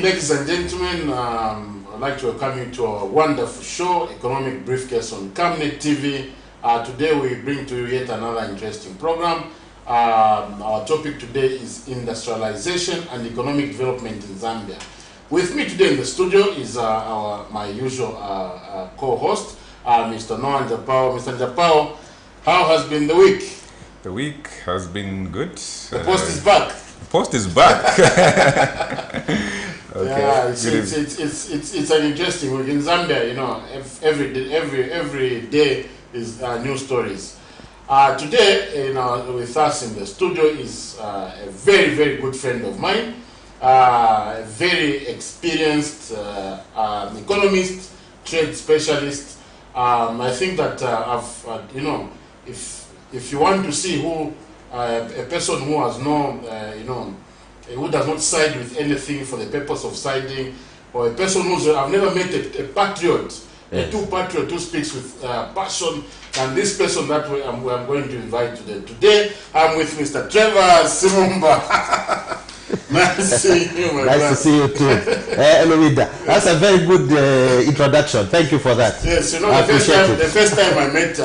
ladies and gentlemen. I'd like to welcome you to a wonderful show, Economic Briefcase on Camnet TV. Today we bring to you yet another interesting program. Our topic today is industrialization and economic development in Zambia. With me today in the studio is my usual co-host, Mr. Noah Njapao. Mr. Njapao, how has been the week? The week has been good. The post is back. The post is back. Okay. Yeah, it's an interesting week in Zambia. You know, every day is new stories. Today, with us in the studio is a very good friend of mine, a very experienced economist, trade specialist. I think that if you want to see who a person who has no, who does not side with anything for the purpose of siding, or a person who's I've never met a patriot, a true patriot who speaks with passion, and this person that I'm going to invite today. Today I'm with Mr. TREVOR SIMUMBA. Nice to see you, my Nice to see you too. Hello, that's a very good introduction. Thank you for that. Yes, you know, the first time I met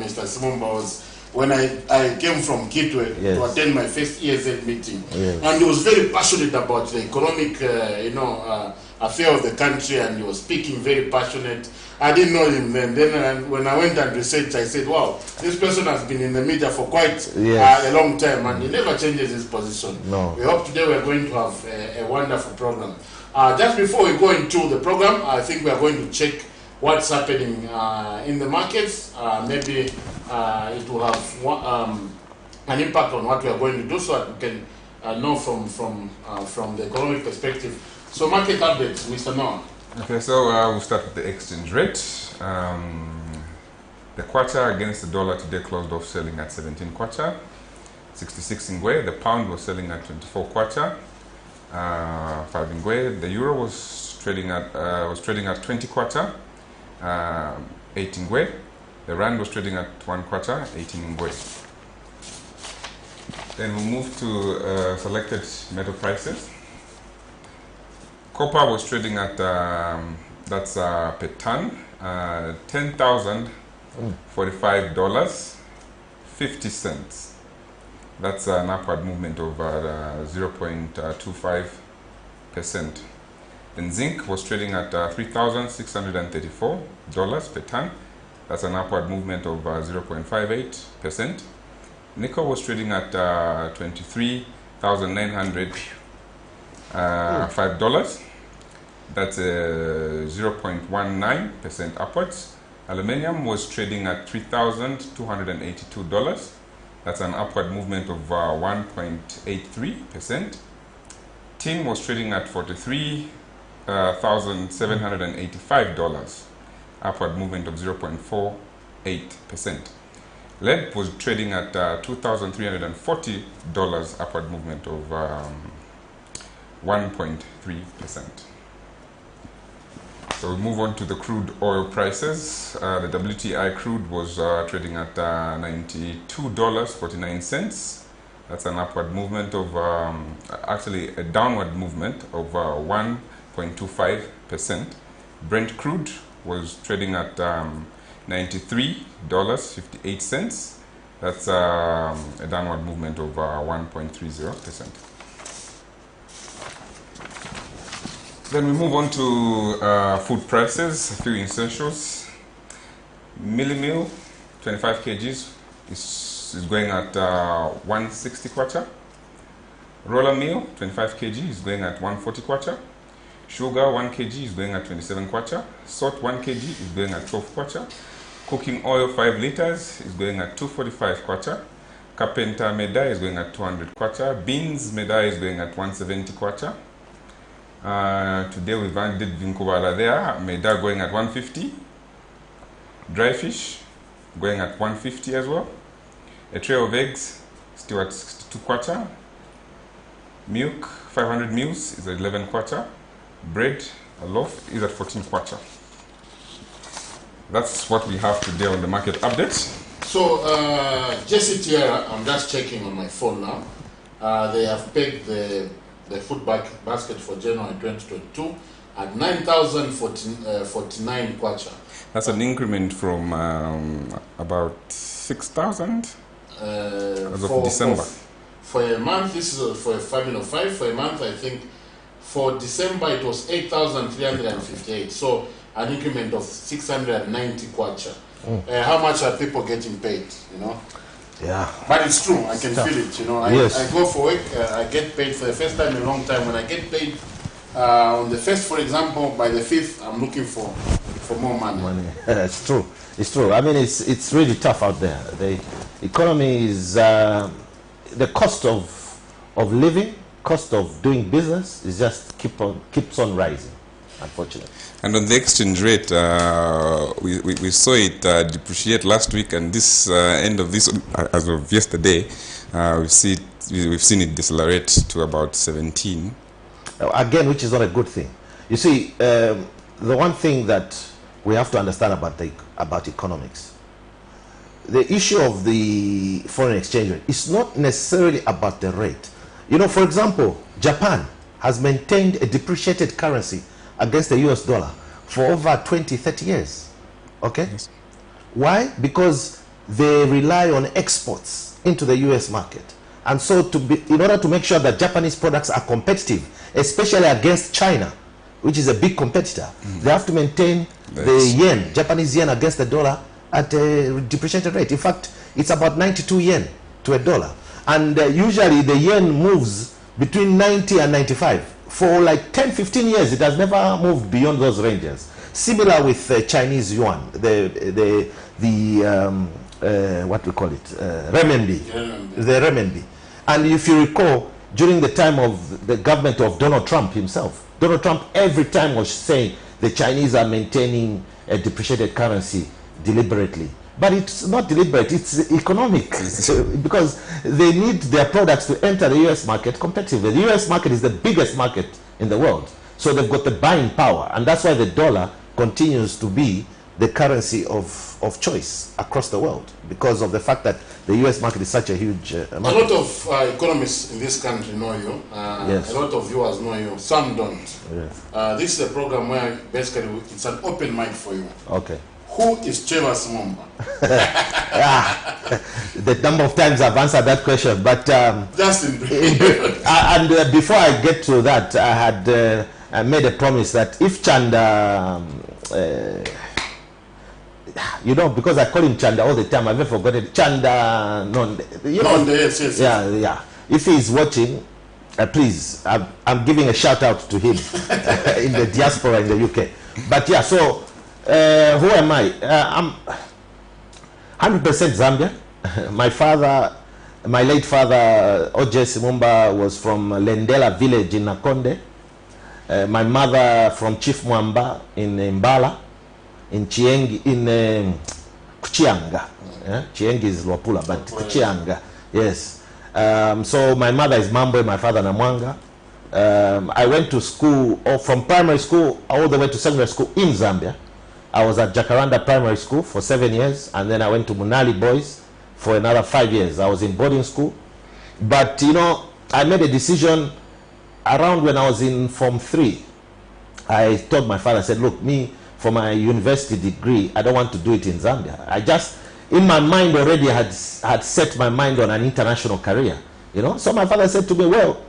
Mr. SIMUMBA was when I came from Kitwe to attend my first ESL meeting. Yes. And he was very passionate about the economic, affair of the country, and he was speaking very passionate. I didn't know him then. Then when I went and researched, I said, wow, this person has been in the media for quite a long time, and he never changes his position. No. We hope today we're going to have a wonderful program. Just before we go into the program, I think we are going to check what's happening in the markets. Maybe it will have an impact on what we are going to do, so that we can know from the economic perspective. So market updates, Mr. Noah. Okay, so we'll start with the exchange rate. The kwacha against the dollar today closed off selling at 17 kwacha, 66 ngwe. The pound was selling at 24 kwacha, 5 ngwe. The euro was trading at 20 kwacha, 8 ngwe. The rand was trading at 1 kwacha, 18 ngwe. Then we'll move to selected metal prices. Copper was trading at, that's per ton, $10,045.50. That's an upward movement of 0.25%. Then zinc was trading at $3,634 per ton. That's an upward movement of 0.58%. Nickel was trading at $23,905. That's 0.19% upwards. Aluminium was trading at $3,282. That's an upward movement of 1.83%. Tin was trading at $43,785. Upward movement of 0.48%. Lead was trading at $2,340. Upward movement of 1.3%. So we move on to the crude oil prices. The WTI crude was trading at $92.49. That's an upward movement of, actually a downward movement of 1.25%. Brent crude was trading at $93.58. That's a downward movement of 1.30%. Then we move on to food prices, a few essentials. Milli meal, 25 kgs, is going at 160 kwacha. Roller meal, 25 kg, is going at 140 kwacha. Sugar, 1 kg, is going at 27 kwacha. Salt, 1 kg, is going at 12 kwacha. Cooking oil, 5 liters, is going at 245 kwacha. Carpenter meda is going at 200 kwacha. Beans meda is going at 170 kwacha. Today we did Vinkubala there, Meda going at 150. Dry fish going at 150 as well. A tray of eggs still at 62 kwacha. Milk, 500 mils is at 11 kwacha. Bread, a loaf, is at 14 kwacha. That's what we have today on the market updates. So, Jesse Tierra, I'm just checking on my phone now. They have pegged the the food basket for January 2022 at 9,049 kwacha. That's an increment from about 6,000 as of December. For a month, this is for a family of 5. For a month, I think for December it was 8,358. So an increment of 690 kwacha. How much are people getting paid? You know. Yeah. But it's true. I can feel it. You know. I go for work. I get paid for the first time in a long time. When I get paid on the 1st, for example, by the 5th, I'm looking for more money. It's true. It's true. I mean, it's really tough out there. The economy is the cost of living, cost of doing business is just keeps on rising, unfortunately. And on the exchange rate, we saw it depreciate last week, and this end of this, as of yesterday, we've seen it decelerate to about 17. Again, which is not a good thing. You see, the one thing that we have to understand about economics, the issue of the foreign exchange rate is not necessarily about the rate. You know, for example, Japan has maintained a depreciated currency against the US dollar for over 20, 30 years. Okay? Yes. Why? Because they rely on exports into the US market. And so in order to make sure that Japanese products are competitive, especially against China, which is a big competitor, they have to maintain the yen, Japanese yen against the dollar at a depreciated rate. In fact, it's about 92 yen to a dollar. And usually the yen moves between 90 and 95. For like 10, 15 years, it has never moved beyond those ranges. Similar with Chinese yuan, what we call it, renminbi, the renminbi. And if you recall, during the time of the government of Donald Trump himself, Donald Trump every time was saying the Chinese are maintaining a depreciated currency deliberately. But it's not deliberate, it's economic because they need their products to enter the US market competitively. The US market is the biggest market in the world. So they've got the buying power, and that's why the dollar continues to be the currency of choice across the world, because of the fact that the US market is such a huge market. A lot of economists in this country know you. Yes. A lot of viewers know you. Some don't. Yes. This is a program where basically it's an open mic for you. Okay. Who is TREVOR SIMUMBA? The number of times I've answered that question, but just in brief. And before I get to that, I had made a promise that if Chanda, you know, because I call him Chanda all the time, I've never forgotten Chanda. Yes. Yeah. If he's watching, please, I'm giving a shout out to him in the diaspora in the UK. But yeah, so. Who am I? I'm 100% Zambian. My late father, O.J. Simumba, was from Lendela village in Nakonde. My mother from Chief Mwamba in Mbala, in Chiengi, in Kuchianga. Chiengi is Lwapula, but Kuchianga, yes. So my mother is Mambo, my father Namwanga. I went to school, from primary school all the way to secondary school in Zambia. I was at Jacaranda Primary School for 7 years, and then I went to Munali Boys for another 5 years. I was in boarding school. But, you know, I made a decision around when I was in Form 3. I told my father, I said, look, me, for my university degree, I don't want to do it in Zambia. I just, in my mind already, had set my mind on an international career, you know. So my father said to me, well,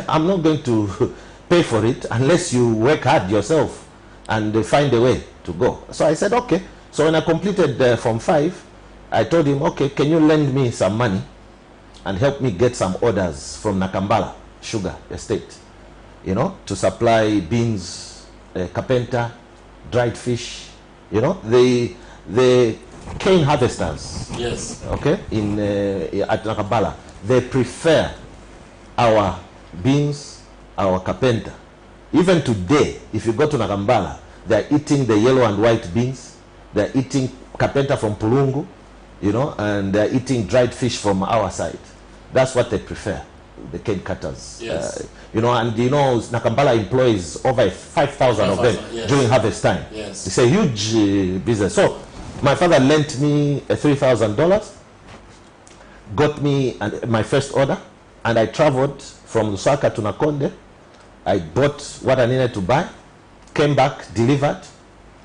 I'm not going to pay for it unless you work hard yourself and find a way to go. So I said, okay. So when I completed Form 5, I told him, okay, can you lend me some money and help me get some orders from Nakambala Sugar Estate, you know, to supply beans, carpenter, dried fish, you know, the cane harvesters. Yes. Okay, at Nakambala, they prefer our beans, our carpenter. Even today, if you go to Nakambala, they're eating the yellow and white beans, they're eating carpenter from Pulungu, you know, and they're eating dried fish from our side. That's what they prefer, the cane cutters. Yes. You know, and you know, Nakambala employs over 5,000 of them yes. during harvest time. Yes. It's a huge business. So my father lent me $3,000, got me my first order, and I traveled from Lusaka to Nakonde I bought what I needed to buy, came back, delivered.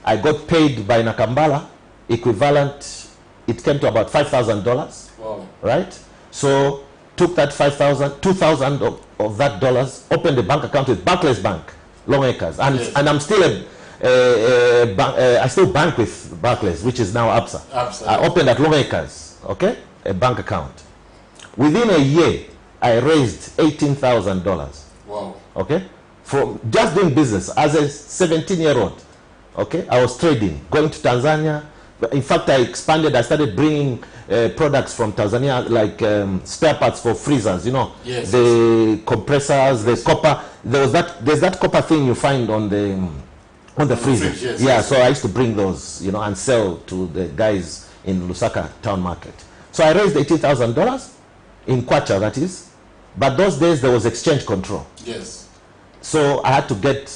I got paid by Nakambala, equivalent, it came to about $5,000, wow. right? So took that 5,000, 2,000 of that dollars, opened a bank account with Barclays Bank, Long Acres, and yes. and I'm still I still bank with Barclays, which is now ABSA. I opened at Long Acres, okay, a bank account. Within a year, I raised $18,000. Wow. Okay, from just doing business as a 17-year-old. Okay, I was trading, going to Tanzania. In fact, I expanded. I started bringing products from Tanzania, like spare parts for freezers. You know, yes, the compressors, the copper. There's that copper thing you find on the freezer. Yes, yeah, yes. so I used to bring those, you know, and sell to the guys in Lusaka town market. So I raised $18,000 in Kwacha, that is. But those days there was exchange control. Yes. So I had to get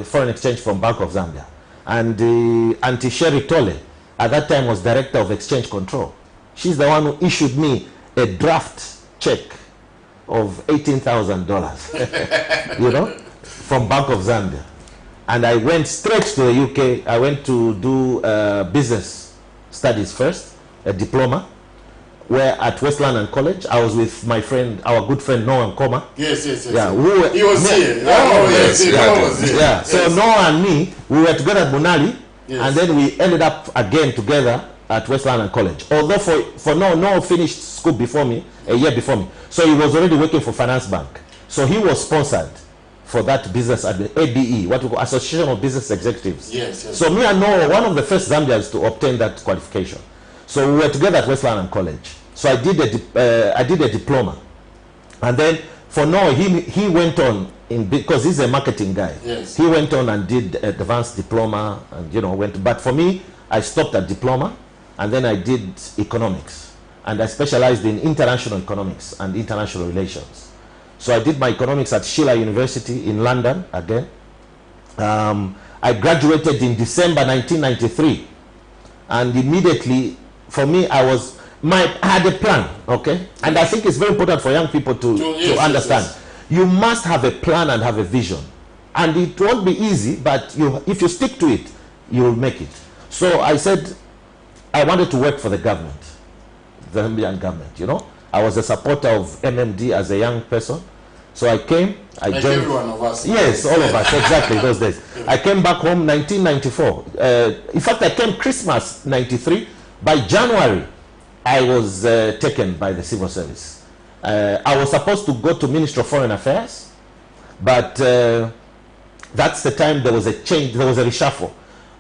foreign exchange from Bank of Zambia. And Auntie Sherry Tole, at that time, was director of exchange control. She's the one who issued me a draft check of $18,000, you know, from Bank of Zambia. And I went straight to the UK. I went to do business studies first, a diploma, where at West London College, I was with my friend, our good friend Noah Nkoma. Yes. Yeah, he was here. Yeah. So Noah and me, we were together at Bunali, yes. And then we ended up again together at West London College. Although for Noah finished school before me, a year before me. So he was already working for Finance Bank. So he was sponsored for that business at the ABE, what we call Association of Business Executives. Yes. So me and Noah were one of the first Zambians to obtain that qualification. So we were together at West London College. So I did a diploma, and then for Noah, he went on because he's a marketing guy. Yes. He went on and did advanced diploma, and went. But for me, I stopped at diploma, and then I did economics, and I specialized in international economics and international relations. So I did my economics at Sheila University in London again. I graduated in December 1993, and immediately, for me, I had a plan, okay? And I think it's very important for young people to understand. Yes. You must have a plan and have a vision. And it won't be easy, but if you stick to it, you will make it. So I said, I wanted to work for the government, the Zambian government, you know? I was a supporter of MMD as a young person. So I came, I like joined. Every one of us. Yes, all of us, exactly, those days. I came back home 1994. In fact, I came Christmas 93. By January, I was taken by the civil service. I was supposed to go to Ministry of Foreign Affairs, but that's the time there was a change, there was a reshuffle.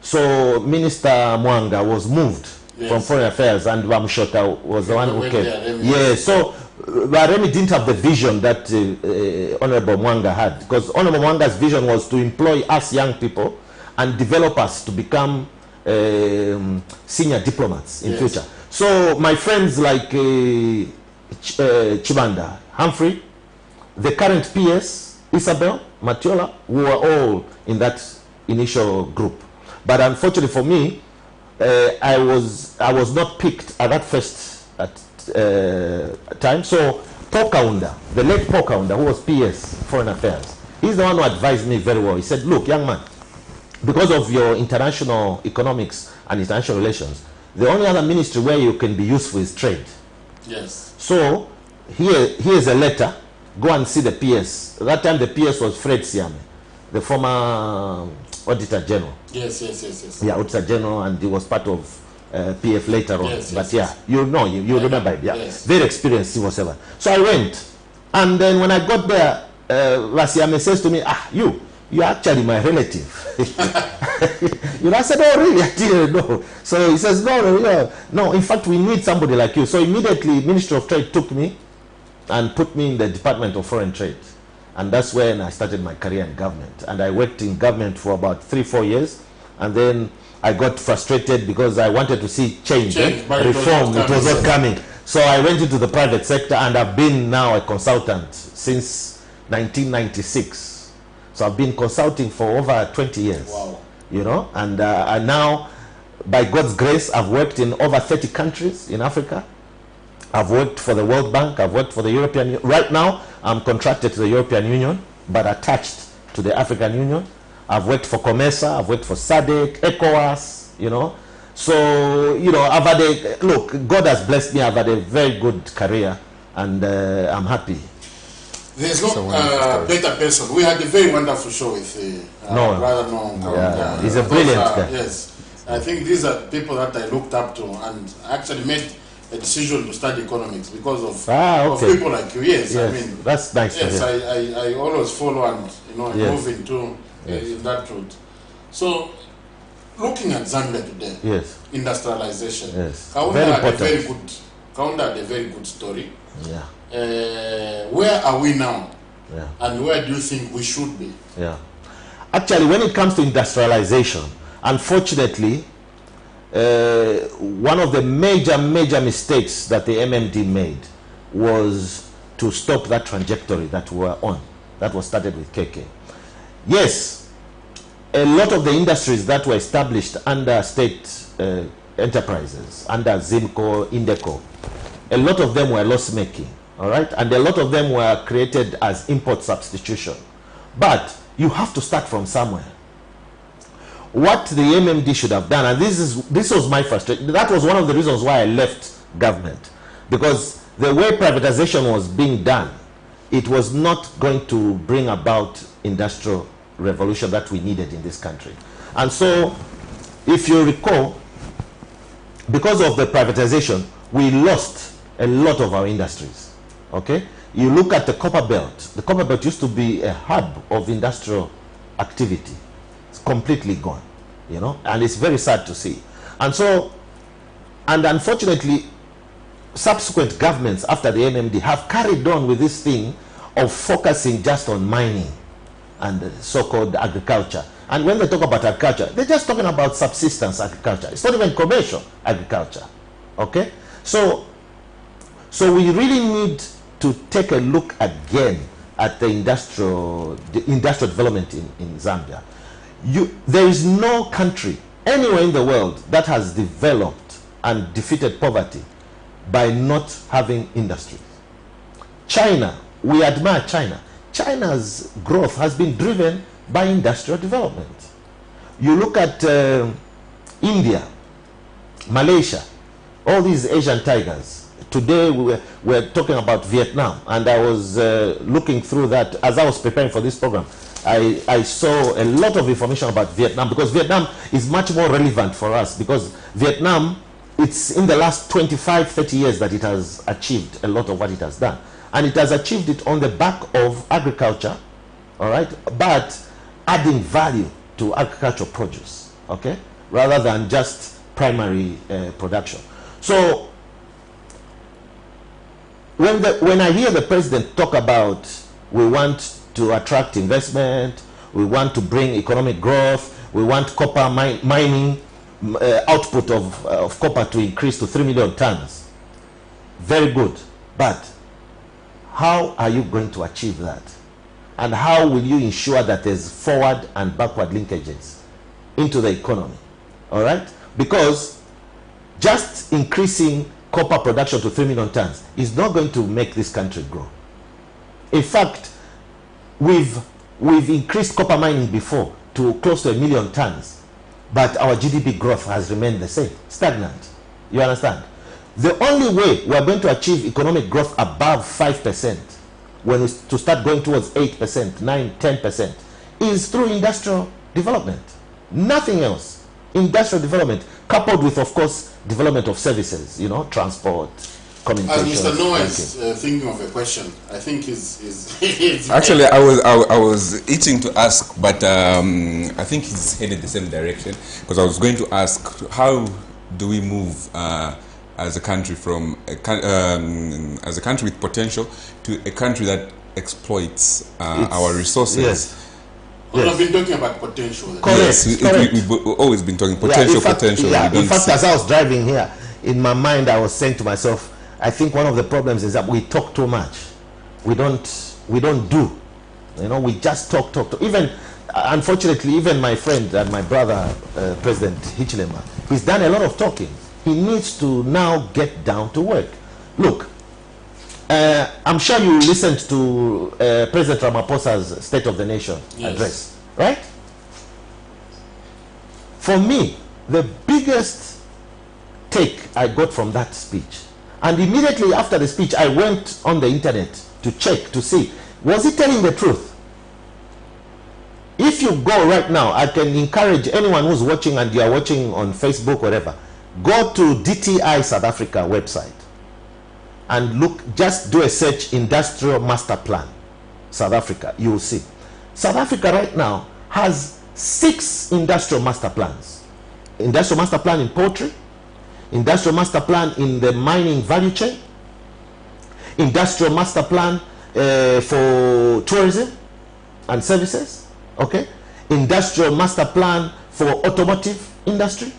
So Minister Mwanga was moved from Foreign Affairs, and Wamshota was the one who came. So Remy didn't have the vision that Honorable Mwanga had, because Honorable Mwanga's vision was to employ us young people and develop us to become senior diplomats in future. So my friends like Chibanda, Humphrey, the current PS, Isabel, Matiola, we were all in that initial group. But unfortunately for me, I was not picked at that first time. So Paul Kaunda, the late Paul Kaunda, who was PS, Foreign Affairs, he's the one who advised me very well. He said, look, young man, because of your international economics and international relations, the only other ministry where you can be useful is trade. Yes. So here's a letter. Go and see the PS. That time the PS was Fred Siame, the former Auditor General. Yes. Yeah, Auditor General, and he was part of PF later on. But you remember it. Yeah. Yes. Very experienced civil servant. So I went, and then when I got there, Siame says to me, you're actually my relative. I said, oh, really? I didn't know. So he says, no, in fact, we need somebody like you. So immediately, Ministry of Trade took me and put me in the Department of Foreign Trade. And that's when I started my career in government. And I worked in government for about 3-4 years. And then I got frustrated because I wanted to see change. Reform. It was not coming. So I went into the private sector, and I've been now a consultant since 1996. So I've been consulting for over 20 years. Wow. And now, by God's grace, I've worked in over 30 countries in Africa. I've worked for the World Bank. I've worked for the European Union. Right now, I'm contracted to the European Union, but attached to the African Union. I've worked for COMESA, I've worked for SADC, ECOWAS, you know. So, you know, I've had a, look, God has blessed me. I've had a very good career, and I'm happy. There's no better person. We had a very wonderful show with Brother Noam. Yeah, he's a brilliant guy. Yes. I think these are people that I looked up to and actually made a decision to study economics because of, of people like you. Yes, I mean, that's nice. Yes, I always follow and, you know, move into in that route. So, looking at Zambia today, industrialization, Kaunda had a very good story. Yeah. Where are we now? Yeah. And where do you think we should be? Yeah. Actually, when it comes to industrialization, unfortunately, one of the major mistakes that the MMD made was to stop that trajectory that we were on, that was started with KK. Yes, a lot of the industries that were established under state enterprises, under ZIMCO, INDECO, a lot of them were loss-making, all right? And a lot of them were created as import substitution. But you have to start from somewhere. What the MMD should have done, and this was my frustration, that was one of the reasons why I left government, because the way privatization was being done, it was not going to bring about industrial revolution that we needed in this country. And so, if you recall, because of the privatization, we lost a lot of our industries. Okay? You look at the Copper Belt. The Copper Belt used to be a hub of industrial activity. It's completely gone, you know, and it's very sad to see. And so, and unfortunately, subsequent governments after the MMD have carried on with this thing of focusing just on mining and so-called agriculture. And when they talk about agriculture, they're just talking about subsistence agriculture. It's not even commercial agriculture. Okay? So we really need to take a look again at the industrial development in Zambia. There is no country anywhere in the world that has developed and defeated poverty by not having industries. China, we admire China. China's growth has been driven by industrial development. You look at India, Malaysia, all these Asian tigers. Today we're talking about Vietnam, and I was looking through that as I was preparing for this program. I saw a lot of information about Vietnam, because Vietnam is much more relevant for us, because Vietnam, it's in the last 25-30 years that it has achieved a lot of what it has done. And it has achieved it on the back of agriculture, all right, but adding value to agricultural produce, okay, rather than just primary production. So when I hear the president talk about we want to attract investment, we want to bring economic growth, we want copper mining output of copper to increase to 3 million tons, very good, but how are you going to achieve that? And how will you ensure that there's forward and backward linkages into the economy? All right? Because just increasing copper production to 3 million tons is not going to make this country grow. In fact, we've increased copper mining before to close to 1 million tons, but our GDP growth has remained the same, stagnant. You understand? The only way we're going to achieve economic growth above 5%, when we to start going towards 8%, 9, 10%, is through industrial development. Nothing else. Industrial development, coupled with, of course, development of services, you know, transport, communications. Mr. Noah is thinking of a question. I think he's actually, I was itching to ask, but I think he's headed the same direction, because I was going to ask, how do we move as a country from as a country with potential to a country that exploits our resources? Yes. Well, I've been talking about potential. Correct. Yes, we've always been talking potential, potential. Yeah, in fact, as I was driving here, in my mind, I was saying to myself, I think one of the problems is that we talk too much. We don't do. You know, we just talk. Even, unfortunately, even my friend and my brother, President Hichilema, he's done a lot of talking. He needs to now get down to work. Look, I'm sure you listened to President Ramaphosa's State of the Nation address, right? For me, the biggest take I got from that speech, and immediately after the speech, I went on the internet to check to see, was he telling the truth? If you go right now, I can encourage anyone who's watching, and you are watching on Facebook, whatever, go to DTI South Africa website and look, just do a search, Industrial Master Plan, South Africa. You will see. South Africa right now has 6 industrial master plans. Industrial master plan in poultry, industrial master plan in the mining value chain, industrial master plan for tourism and services, okay? Industrial master plan for automotive industry,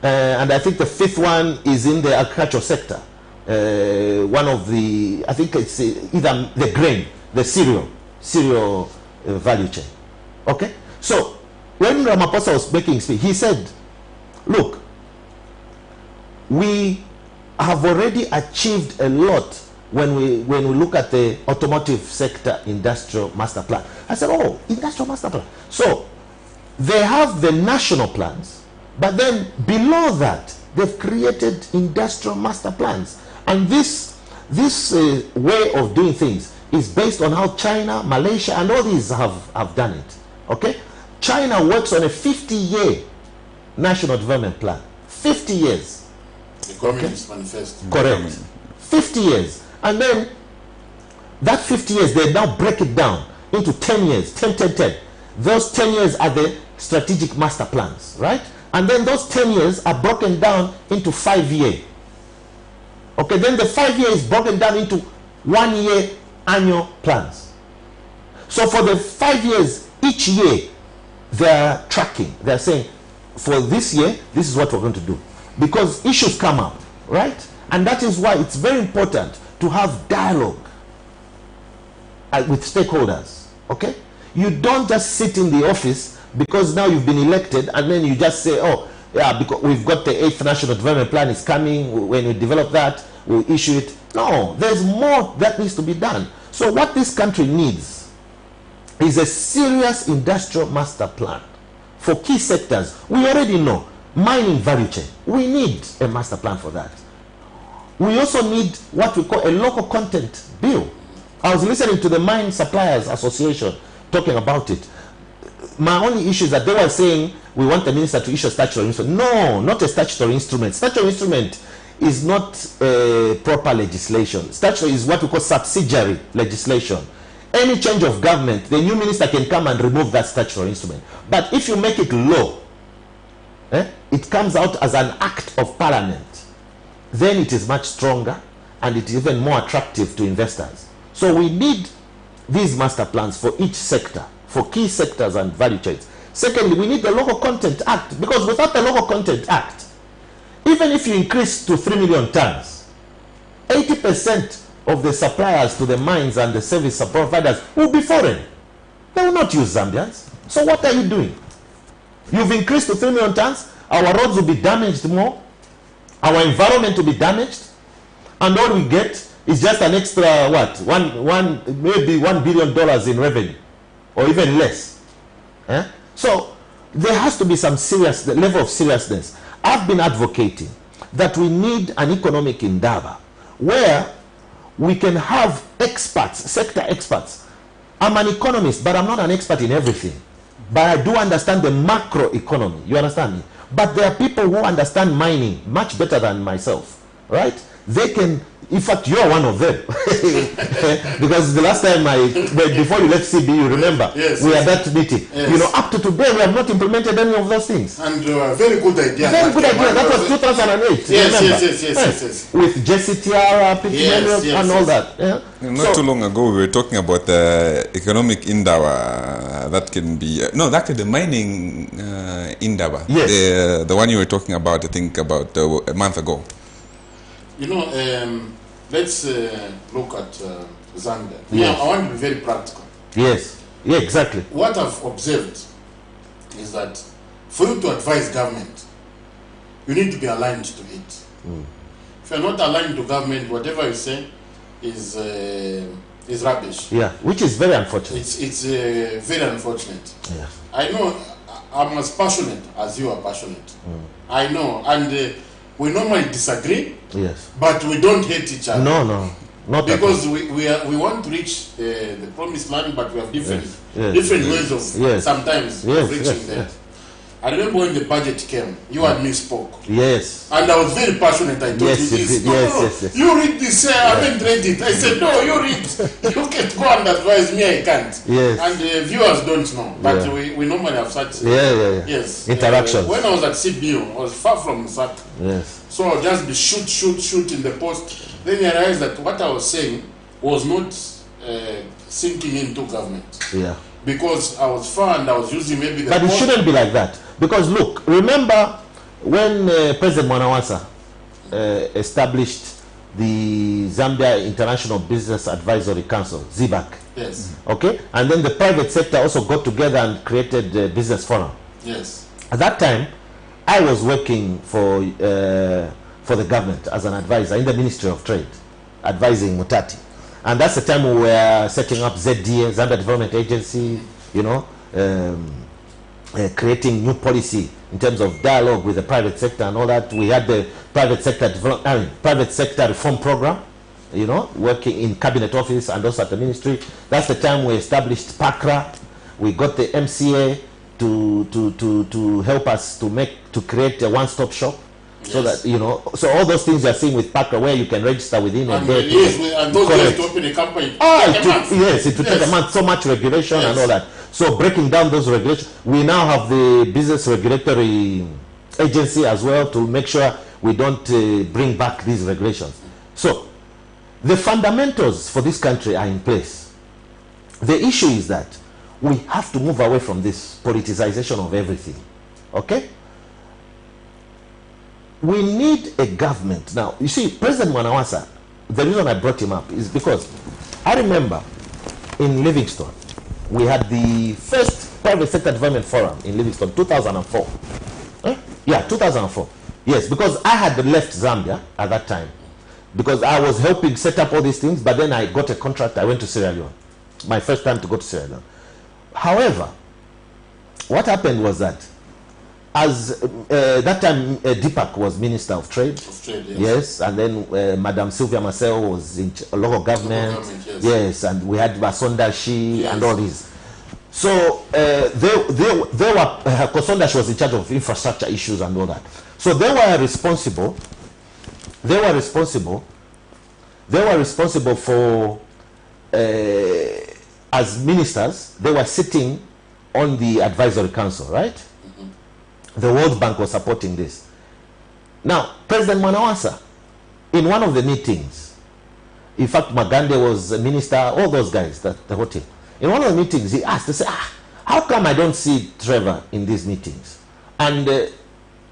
and I think the 5th one is in the agricultural sector. One of the, I think it's either the grain, the cereal value chain. Okay, so when Ramaphosa was making speech, he said, look, we have already achieved a lot when we look at the automotive sector industrial master plan. I said, oh, industrial master plan. So they have the national plans, but then below that they've created industrial master plans. And this way of doing things is based on how China, Malaysia, and all these have done it. Okay? China works on a 50-year national development plan. 50 years. The Communist Manifesto. Correct. 50 years. And then that 50 years, they now break it down into 10 years, 10, 10, 10. Those 10 years are the strategic master plans, right? And then those 10 years are broken down into 5-year. Okay, then the 5 year is broken down into 1-year annual plans. So for the 5 years, each year, they're tracking. They're saying, for this year, this is what we're going to do. Because issues come up, right? And that is why it's very important to have dialogue with stakeholders, okay? You don't just sit in the office because now you've been elected and then you just say, oh, yeah, because we've got the 8th National Development Plan is coming. When we develop that, we'll issue it. No, there's more that needs to be done. So what this country needs is a serious industrial master plan for key sectors. We already know mining value chain. We need a master plan for that. We also need what we call a local content bill. I was listening to the Mine Suppliers Association talking about it. My only issue is that they were saying we want the minister to issue a statutory instrument. No, not a statutory instrument. Statutory instrument is not proper legislation. Statutory is what we call subsidiary legislation. Any change of government, the new minister can come and remove that statutory instrument. But if you make it law, it comes out as an act of parliament, then it is much stronger and it is even more attractive to investors. So we need these master plans for each sector, for key sectors and value chains. Secondly, we need the Local Content Act, because without the Local Content Act, even if you increase to 3 million tons, 80% of the suppliers to the mines and the service providers will be foreign. They will not use Zambians. So what are you doing? You've increased to 3 million tons, our roads will be damaged more, our environment will be damaged, and all we get is just an extra, what, maybe $1 billion in revenue, or even less. So there has to be some serious level of seriousness. I've been advocating that we need an economic endeavor where we can have experts, sector experts. I'm an economist, but I'm not an expert in everything. But I do understand the macro economy. You understand me? But there are people who understand mining much better than myself, right? They can, in fact, you're one of them. Because the last time before you left CB, you remember, we had that meeting. Yes. You know, up to today, we have not implemented any of those things. And very good idea. Very good idea. That was 2008. Yes. With JCTR, and all that. Yeah? Not too long ago, we were talking about the economic endeavor that can be, actually the mining endeavor. Yes. The one you were talking about, I think, about a month ago. You know, let's look at Zambia. Yes. I want to be very practical. Yes. Yeah, exactly. What I've observed is that for you to advise government, you need to be aligned to it. If you're not aligned to government, whatever you say, is rubbish. Yeah, which is very unfortunate. It's very unfortunate. Yeah. I know I'm as passionate as you are passionate. I know, and we normally disagree. Yes. But we don't hate each other. No, not because we want to reach the promised land, but we have different ways of sometimes reaching there. I remember when the budget came, you and me spoke. Yes. And I was very passionate. I told you this. Yes. You read this, I haven't read it. I said, no, you read. You can go and advise me, I can't. Yes. And viewers don't know. But we normally have such yes. interactions. When I was at CBU, I was far from SAC. Yes. So I'll just be shoot in the post. Then I realized that what I was saying was not sinking into government. Yeah. Because I was far and I was using maybe the But it shouldn't be like that. Because look, remember when President Mwanawasa established the Zambia International Business Advisory Council, ZBAC. Yes. Okay? And then the private sector also got together and created the Business Forum. Yes. At that time, I was working for the government as an advisor in the Ministry of Trade, advising Mutati. And that's the time we were setting up ZDA, Zambia Development Agency, you know, creating new policy in terms of dialogue with the private sector and all that. We had the private sector reform program, you know, working in cabinet office and also at the ministry. That's the time we established PACRA. We got the MCA to help us to create a one-stop shop. Yes. So that, you know, so all those things you are seeing with PACRA where you can register within a day. Yes, and those days to open a company. It took a month, so much regulation and all that. So breaking down those regulations, we now have the Business Regulatory Agency as well to make sure we don't bring back these regulations. So the fundamentals for this country are in place. The issue is that we have to move away from this politicization of everything. Okay? We need a government. Now, you see, President Mwanawasa, the reason I brought him up is because I remember in Livingstone, we had the first private sector development forum in Livingstone, 2004. Yeah, 2004. Yes, because I had left Zambia at that time because I was helping set up all these things, but then I got a contract. I went to Sierra Leone. My first time to go to Sierra Leone. However, what happened was that as that time Deepak was Minister of Trade. Yes, and then Madam Sylvia Marcel was in local government. Yes, and we had Basondashi and all these. So they were Kosondashi was in charge of infrastructure issues and all that. So they were responsible. They were responsible for as ministers. They were sitting on the advisory council, right? The World Bank was supporting this. Now, President Mwanawasa, in one of the meetings, in fact, Magande was a minister, all those guys, the whole team. In one of the meetings, he asked, he said, how come I don't see Trevor in these meetings? And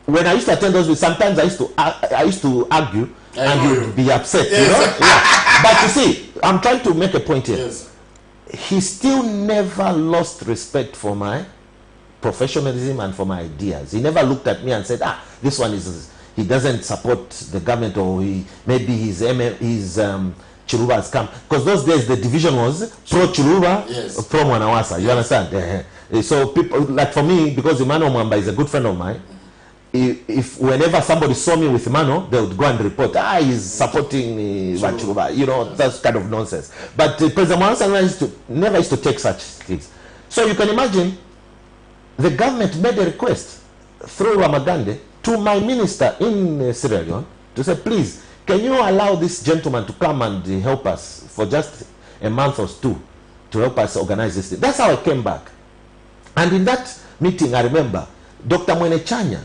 when I used to attend those meetings, sometimes I used to argue, and he would be upset, you know? Yeah. But you see, I'm trying to make a point here. Yes. He still never lost respect for my professionalism and for my ideas. He never looked at me and said, this one he doesn't support the government, or maybe his Chiluba has come. Because those days the division was pro Chiluba, pro Mwanawasa. You understand? So people, like for me, because Emmanuel Mwamba is a good friend of mine, if whenever somebody saw me with Emmanuel, they would go and report, he's supporting Chiluba. You know, that's kind of nonsense. But President Mwanawasa never used to take such things. So you can imagine, the government made a request through Ramagande to my minister in Sierra Leone to say, please, can you allow this gentleman to come and help us for just a month or two to help us organize this thing? That's how I came back. And in that meeting, I remember Dr. Mwene Chanya,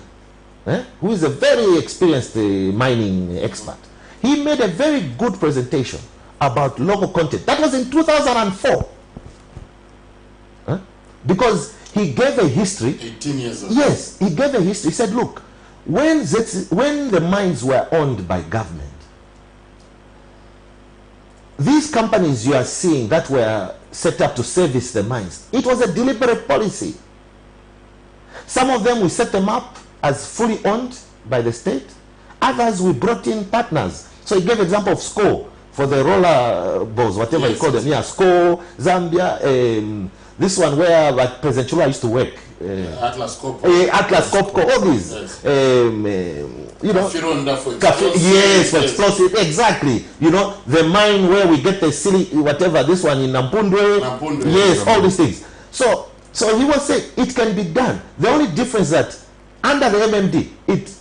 who is a very experienced mining expert, he made a very good presentation about local content. That was in 2004. Because he gave a history. 18 years ago. Yes, he gave a history. He said, look, when the mines were owned by government, these companies you are seeing that were set up to service the mines, it was a deliberate policy. Some of them we set them up as fully owned by the state. Others we brought in partners. So he gave example of SCO. for the roller balls, whatever you call them. Yeah, SCO, Zambia, this one where President Chula used to work. Atlas Copco. Atlas Copco, all these. Yes. You know, Yes, for explosive, exactly. You know, the mine where we get the silly, whatever, this one in Nampundwe. Yes, all these things. So he was saying it can be done. The only difference that under the MMD,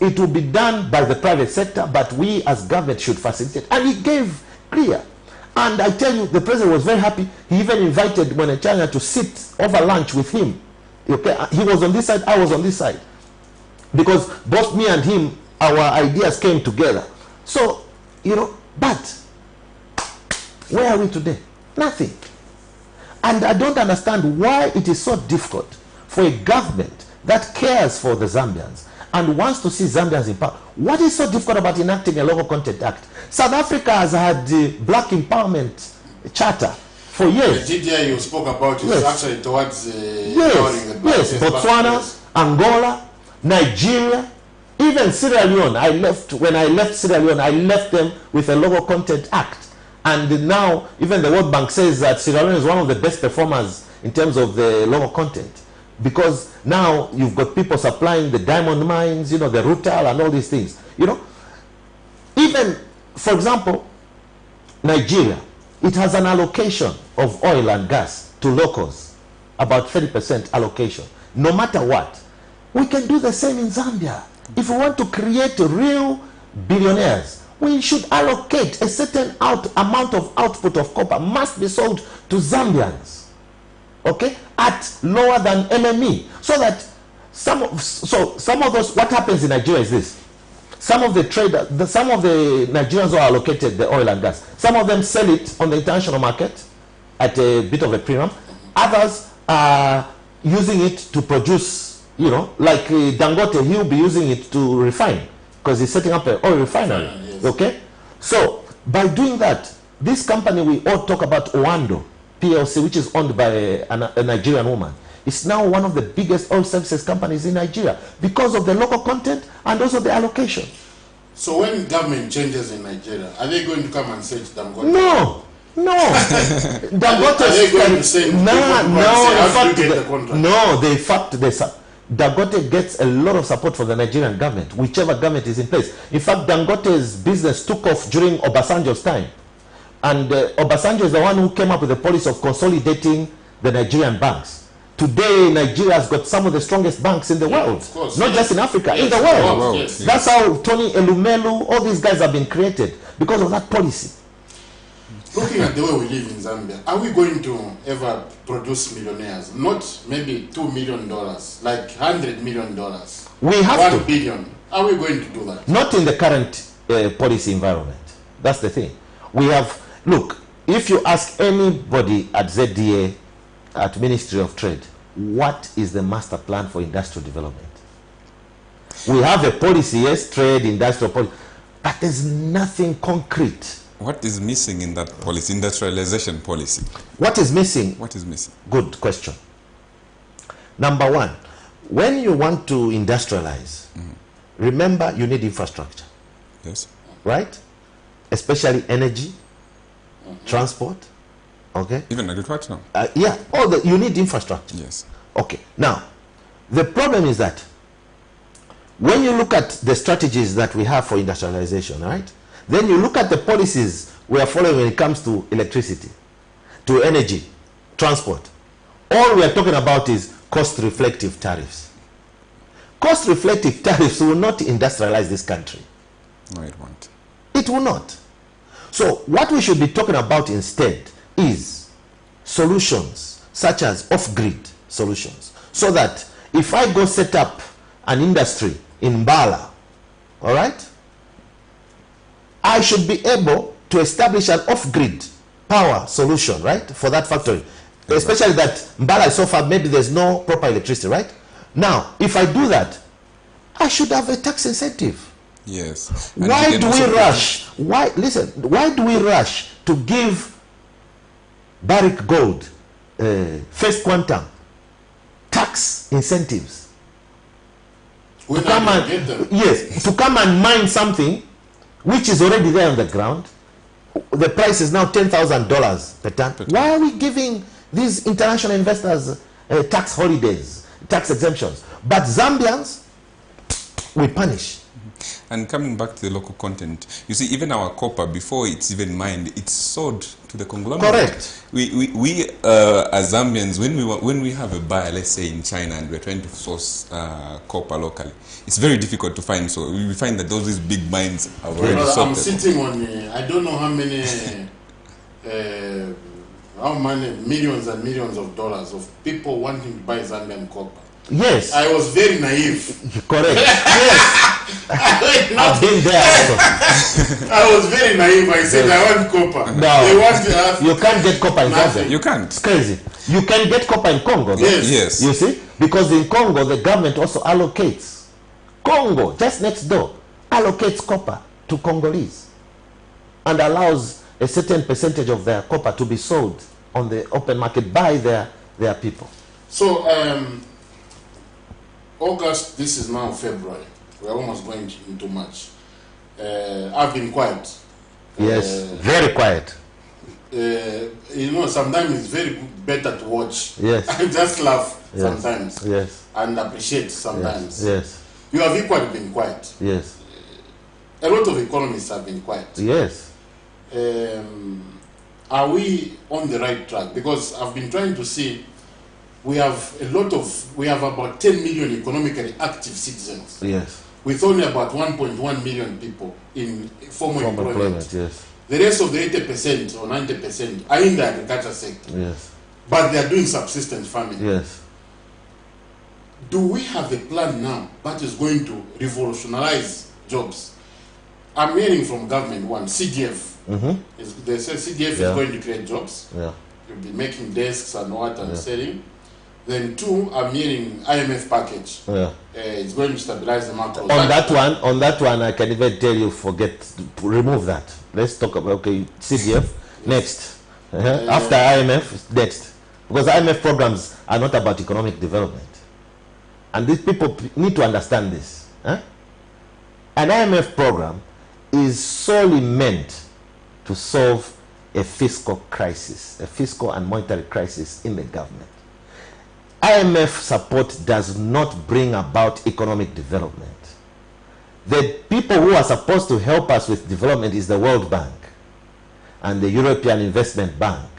it will be done by the private sector, but we as government should facilitate. And he gave clear. And I tell you, the president was very happy. He even invited China to sit over lunch with him. Okay, he was on this side, I was on this side. Because both me and him, our ideas came together. So, you know, but where are we today? Nothing. And I don't understand why it is so difficult for a government that cares for the Zambians and wants to see Zambians in power. What is so difficult about enacting a Local Content Act? South Africa has had the Black Empowerment Charter for years. The GDI you spoke about is actually towards Botswana, Angola, Nigeria, even Sierra Leone. When I left Sierra Leone, I left them with a Local Content Act. And now, even the World Bank says that Sierra Leone is one of the best performers in terms of the local content. Because now you've got people supplying the diamond mines, you know, the rutile and all these things. You know, even, for example, Nigeria, it has an allocation of oil and gas to locals, about 30% allocation. No matter what, we can do the same in Zambia. If we want to create real billionaires, we should allocate a certain amount of output of copper must be sold to Zambians, okay, at lower than LME, so that some of those, what happens in Nigeria is this: some of the traders, some of the Nigerians who are allocated the oil and gas, some of them sell it on the international market at a bit of a premium. Others are using it to produce, you know, like Dangote, he'll be using it to refine because he's setting up an oil refinery. Okay, so by doing that, this company we all talk about, Oando PLC, which is owned by a Nigerian woman, is now one of the biggest oil services companies in Nigeria because of the local content and also the allocation. So when government changes in Nigeria, are they going to come and say to Dangote? No. Dangote are they going to say Dangote gets a lot of support from the Nigerian government, whichever government is in place. In fact, Dangote's business took off during Obasanjo's time. And Obasanjo is the one who came up with the policy of consolidating the Nigerian banks. Today, Nigeria has got some of the strongest banks in the world. Of course, not just in Africa, in the world. That's how Tony Elumelu, all these guys have been created because of that policy. Looking at the way we live in Zambia, are we going to ever produce millionaires? Not maybe $2 million, like $100 million. We have $1 billion. Are we going to do that? Not in the current policy environment. That's the thing. We have, look, if you ask anybody at ZDA, at Ministry of Trade, what is the master plan for industrial development? We have a policy, yes, trade, industrial policy, but there's nothing concrete. What is missing in that policy, industrialization policy? What is missing? What is missing? Good question. Number one, when you want to industrialize, remember you need infrastructure. Yes. Right? Especially energy, transport, okay? Even agriculture. Yeah, you need infrastructure. Yes. Okay. Now, the problem is that when you look at the strategies that we have for industrialization, right? Then you look at the policies we are following when it comes to electricity, to energy, transport. All we are talking about is cost-reflective tariffs. Cost-reflective tariffs will not industrialize this country. No, it won't. It will not. So what we should be talking about instead is solutions such as off-grid solutions. So that if I go set up an industry in Mbala, all right, I should be able to establish an off-grid power solution, right, for that factory. Exactly. Especially that Mbala is so far, maybe there's no proper electricity, right? Now, if I do that, I should have a tax incentive. Yes. And why do we rush? Why do we rush to give Barrick Gold, First Quantum, tax incentives? To come and mine something which is already there on the ground, the price is now $10,000 per ton. Why are we giving these international investors tax holidays, tax exemptions? But Zambians, we punish. And coming back to the local content, you see, even our copper, before it's even mined, it's sold to the conglomerate. Correct. We as Zambians, when we have a buyer, let's say in China, and we're trying to source copper locally, it's very difficult to find. So we find that these big mines are already sold. I'm sitting on, I don't know how many millions and millions of dollars of people wanting to buy Zambian copper. Yes. I was very naive. Correct. Yes. I've been there also. I was very naive. I said, I want copper. No. They want to have you can't get copper in Zambia. You can't. It's crazy. You can get copper in Congo. Though. Yes. Yes. You see? Because in Congo, the government also allocates. Congo, just next door, allocates copper to Congolese and allows a certain percentage of their copper to be sold on the open market by their people. So, August, this is now February. We're almost going into March. I've been quiet. Yes, very quiet. You know, sometimes it's very better to watch. Yes. I just laugh Yes. sometimes. Yes. And appreciate sometimes. Yes. You have equally been quiet. Yes. A lot of economists have been quiet. Yes. Are we on the right track? Because I've been trying to see, we have about 10 million economically active citizens. Yes. With only about 1.1 million people in formal employment. Yes. The rest of the 80% or 90% are in the agriculture sector. Yes. But they are doing subsistence farming. Yes. Do we have a plan now that is going to revolutionize jobs? I'm hearing from government, one, CDF. They say CDF is going to create jobs. Yeah. You'll be making desks and what and selling. Then two, I'm hearing IMF package. Yeah. It's going to stabilize the market. On that one, I can even tell you, remove that. Let's talk about, CDF, next. After IMF, next. Because IMF programs are not about economic development. And these people need to understand this. An IMF program is solely meant to solve a fiscal crisis, a fiscal and monetary crisis in the government. IMF support does not bring about economic development. The people who are supposed to help us with development is the World Bank and the European Investment Bank,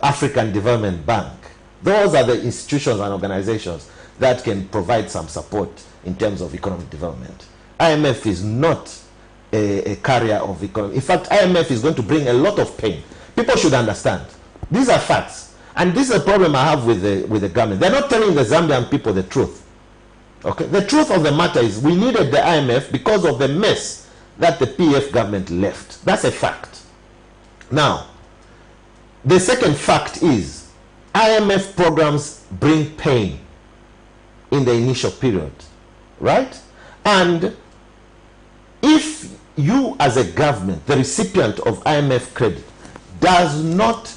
African Development Bank. Those are the institutions and organizations that can provide some support in terms of economic development. IMF is not a carrier of economy. In fact, IMF is going to bring a lot of pain. People should understand. These are facts. And this is a problem I have with the government. They're not telling the Zambian people the truth. Okay? The truth of the matter is we needed the IMF because of the mess that the PF government left. That's a fact. Now, the second fact is IMF programs bring pain in the initial period, right? And if you as a government, the recipient of IMF credit, does not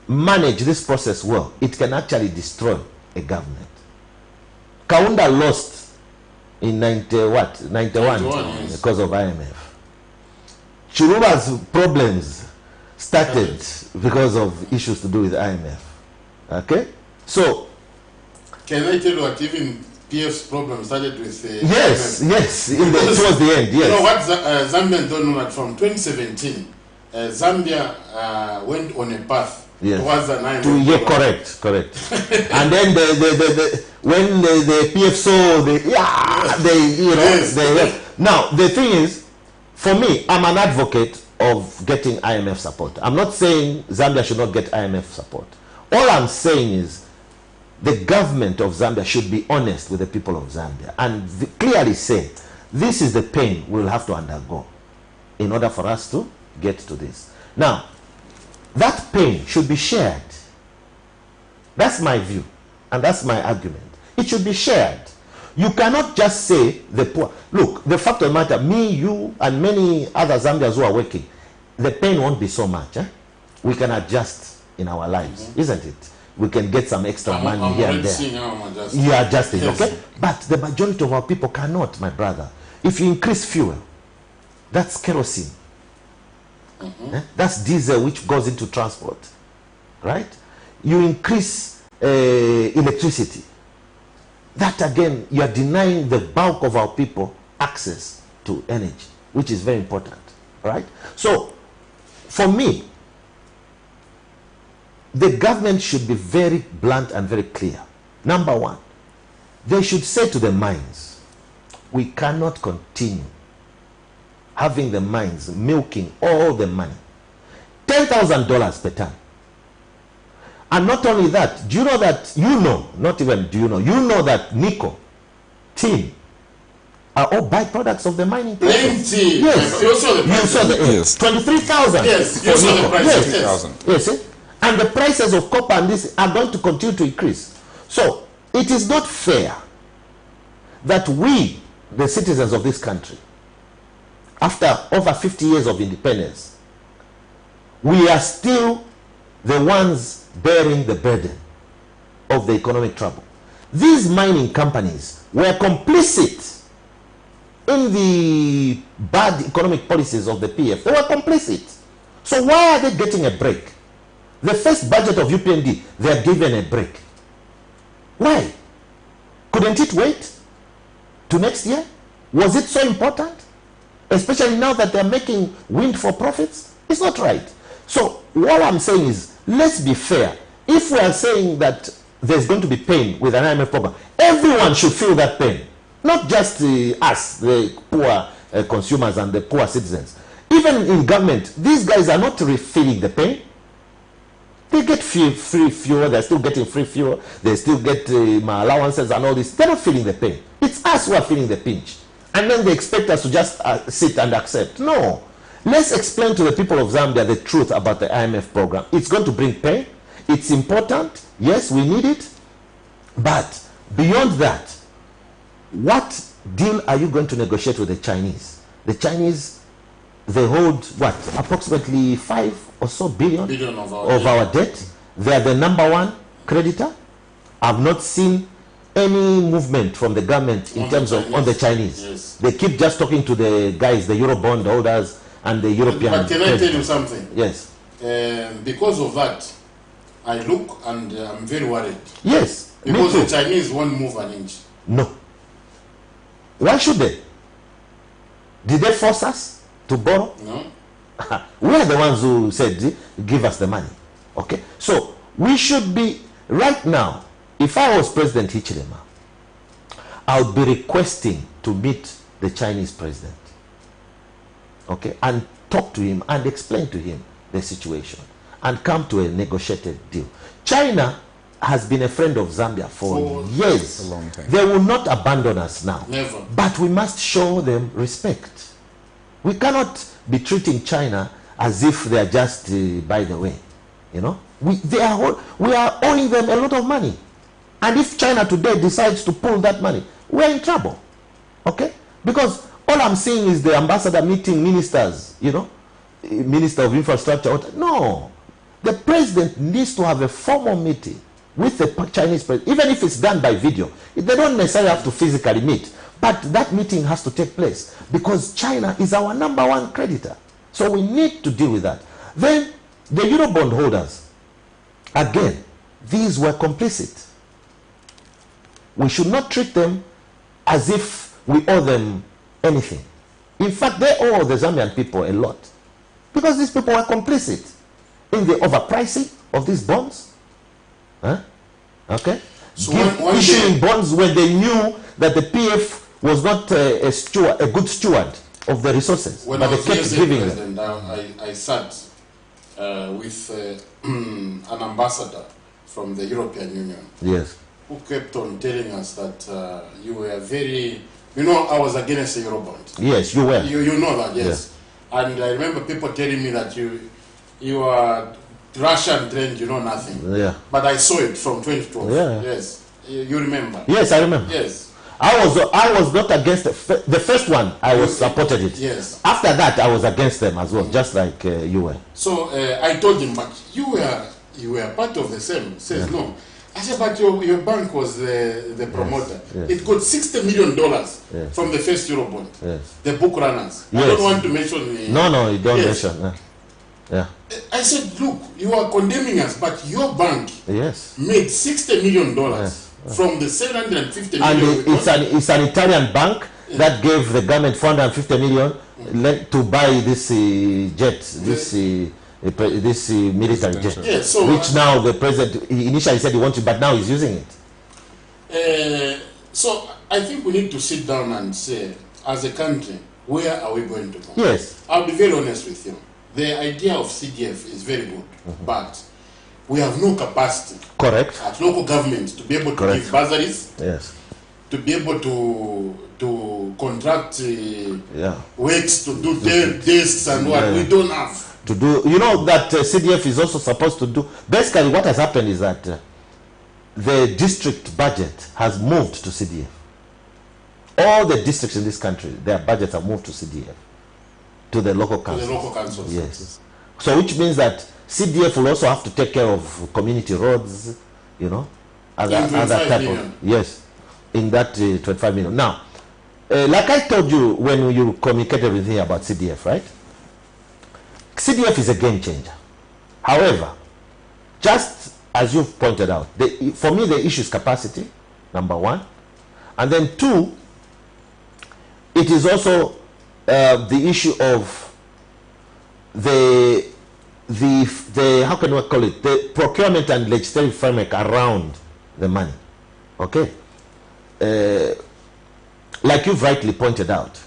manage this process well, it can actually destroy a government. Kaunda lost in 91 yes. Because of IMF. Chiluba's problems started because of issues to do with IMF. Okay? So, can I tell you what even PF's problem started with yes, IMF? Yes, towards the end, yes. You know what Zambians don't know, that from 2017, Zambia went on a path towards an IMF program. Correct. And then when the PF saw Now, the thing is, for me, I'm an advocate of getting IMF support. I'm not saying Zambia should not get IMF support. All I'm saying is the government of Zambia should be honest with the people of Zambia and clearly say, this is the pain we'll have to undergo in order for us to get to this. Now, that pain should be shared. That's my view, and that's my argument. It should be shared. You cannot just say the poor. Look, the fact of the matter, me, you, and many other Zambians who are working, the pain won't be so much. We can adjust in our lives, isn't it? We can get some extra money here and there. You are adjusting, yes. Okay? But the majority of our people cannot, my brother. If you increase fuel, that's kerosene. That's diesel which goes into transport, right? You increase electricity. That again, you are denying the bulk of our people access to energy, which is very important, right? So, for me, the government should be very blunt and very clear. Number one, they should say to the mines, we cannot continue having the mines milking all the money. $10,000 per ton. And not only that, do you know that, not even do you know that nickel, tin, are all byproducts of the mining process. Plenty. Yes. You saw the prices. Yes. 23,000. Yes, you saw the prices. Yes. Yes. And the prices of copper and this are going to continue to increase. So, it is not fair that we, the citizens of this country, after over 50 years of independence, we are still the ones bearing the burden of the economic trouble. These mining companies were complicit in the bad economic policies of the PF. They were complicit. So why are they getting a break? The first budget of UPND, they are given a break. Why? Couldn't it wait to next year? Was it so important? Especially now that they're making windfall profits? It's not right. So what I'm saying is, let's be fair. If we are saying that there's going to be pain with an IMF program, everyone should feel that pain. Not just us, the poor consumers and the poor citizens. Even in government, these guys are not feeling the pain. They get free fuel, they're still getting free fuel, they still get my allowances and all this. They're not feeling the pain. It's us who are feeling the pinch. And then they expect us to just sit and accept. No. Let's explain to the people of Zambia the truth about the IMF program. It's going to bring pain. It's important. Yes, we need it. But beyond that, what deal are you going to negotiate with the Chinese? The Chinese, they hold, what, approximately 5 or so billion of our debt. They are the #1 creditor. I've not seen any movement from the government in terms of on the Chinese. Yes. They keep just talking to the guys, the Eurobond holders and the European. But can I tell you something? Yes. Because of that, I look and I'm very worried. Yes. Because the Chinese won't move an inch. No. Why should they? Did they force us to borrow? No. We are the ones who said, give us the money. Okay? So, we should be, right now, if I was President Hichilema, I would be requesting to meet the Chinese president. Okay? And talk to him and explain to him the situation. And come to a negotiated deal. China has been a friend of Zambia for years. A long time. They will not abandon us now. Never. But we must show them respect. We cannot be treating China as if they are just by the way. You know, we are owing them a lot of money. And if China today decides to pull that money, we're in trouble. Okay? Because all I'm seeing is the ambassador meeting ministers, you know, Minister of Infrastructure. No. The president needs to have a formal meeting with the Chinese president, even if it's done by video. They don't necessarily have to physically meet. But that meeting has to take place because China is our #1 creditor. So we need to deal with that. Then the Eurobond holders, again, these were complicit. We should not treat them as if we owe them anything. In fact, they owe the Zambian people a lot because these people were complicit in the overpricing of these bonds. Huh? Okay? So issuing bonds when they knew that the PF was not a good steward of the resources, when but they kept giving them. I sat with an ambassador from the European Union. Yes. Who kept on telling us that you were very, you know, I was against the Eurobond. Yes, you were. You know that, yes. And I remember people telling me that you are Russian trained, you know nothing. Yeah. But I saw it from 2012. Yeah. Yes. You remember? Yes, I remember. Yes. I was not against the first one. I was supported it. Yes. After that, I was against them as well, just like you were. So I told him, but you were part of the same. He says no. I said, but your bank was the promoter. Yes. It got $60 million from the first Eurobond. Yes. The book runners. Yes. I don't want to mention. No, you don't mention. Yeah. I said, look, you are condemning us, but your bank yes. made $60 million from the 750 million. And it's an Italian bank that gave the government 450 million to buy this jet, this military jet, so, which now the president initially said he wanted, but now he's using it. So I think we need to sit down and say, as a country, where are we going to go? Yes. I'll be very honest with you. The idea of CDF is very good, but we have no capacity. Correct. At local government to be able to give bursaries. Yes. To be able to contract works to do desks and what we don't have. To do, you know that CDF is also supposed to do. Basically, what has happened is that the district budget has moved to CDF. All the districts in this country, their budgets have moved to CDF, to the local councils. To the local councils. Yes. So which means that CDF will also have to take care of community roads, you know, other type of, yes, in that 25 million. Now, like I told you when you communicated with me about CDF, right? CDF is a game changer. However, just as you've pointed out, for me the issue is capacity, number one, and then two, it is also the issue of the how can we call it, the procurement and legislative framework around the money. Okay, like you've rightly pointed out,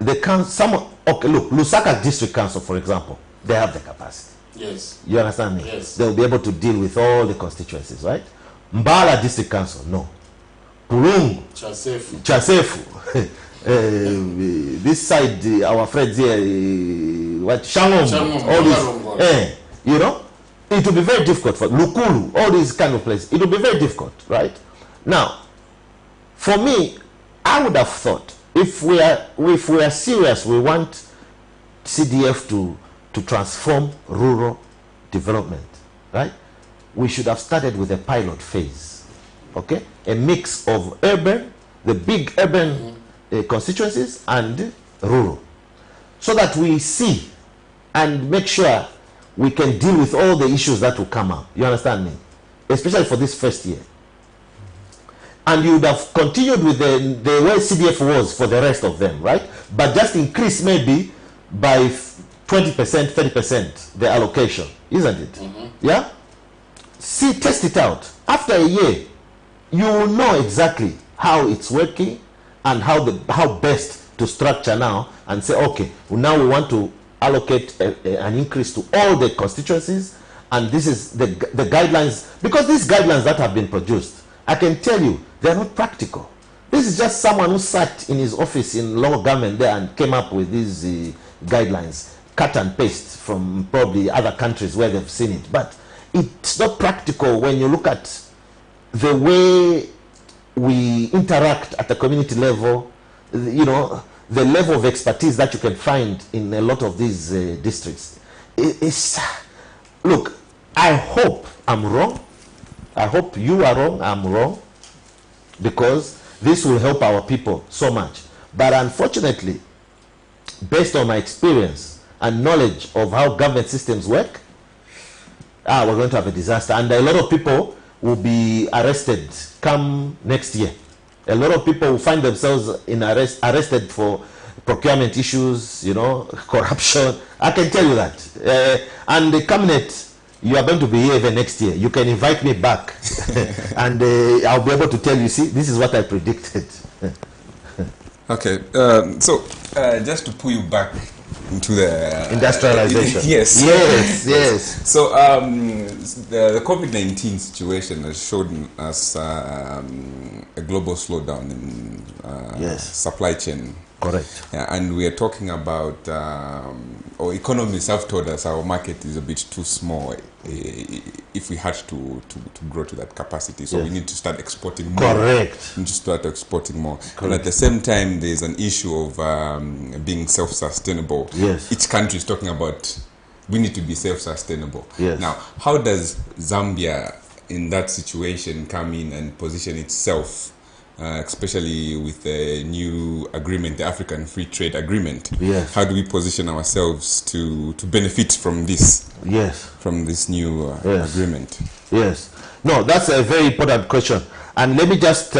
okay, look, Lusaka District Council, for example, they have the capacity. Yes. You understand me? Yes. They'll be able to deal with all the constituencies, right? Mbala District Council, no. Pulungu, Chasefu, this side, our friends here, what Shangom, all these, you know, it will be very difficult for Lukulu, all these kind of places. It will be very difficult, right? Now, for me, I would have thought if we are serious, we want CDF to transform rural development, right? We should have started with a pilot phase, okay? A mix of urban, the big urban constituencies and rural, so that we see and make sure we can deal with all the issues that will come up. You understand me? Especially for this first year. And you would have continued with the way CDF was for the rest of them, right? But just increase maybe by 20%, 30% the allocation, isn't it? Yeah? See, test it out. After a year, you will know exactly how it's working and how best to structure now and say, okay, well, now we want to allocate an increase to all the constituencies, and this is the guidelines, because these guidelines that have been produced, I can tell you, they're not practical. This is just someone who sat in his office in local government there and came up with these guidelines, cut and paste from probably other countries where they've seen it. But it's not practical when you look at the way we interact at the community level, you know, the level of expertise that you can find in a lot of these districts. Look, I hope I'm wrong. I hope you are wrong, I'm wrong, because this will help our people so much. But unfortunately, based on my experience and knowledge of how government systems work, we're going to have a disaster. And a lot of people will be arrested come next year. A lot of people will find themselves arrested for procurement issues, you know, corruption. I can tell you that. And the Camnet, you are going to be here even next year. You can invite me back and I'll be able to tell you, see, this is what I predicted. Okay, so just to pull you back into the industrialization. Yes. Yes, yes. So the COVID-19 situation has shown us a global slowdown in supply chain. Correct. Yeah, and we are talking about, or economists have told us our market is a bit too small if we had to grow to that capacity. So we need to start exporting more. Correct. We need to start exporting more. Correct. And at the same time, there's an issue of being self-sustainable. Yes. Each country is talking about we need to be self-sustainable. Yes. Now, how does Zambia in that situation come in and position itself especially with the new agreement, the African Free Trade Agreement. Yes. How do we position ourselves to benefit from this? Yes. From this new agreement? Yes. No, that's a very important question. And let me just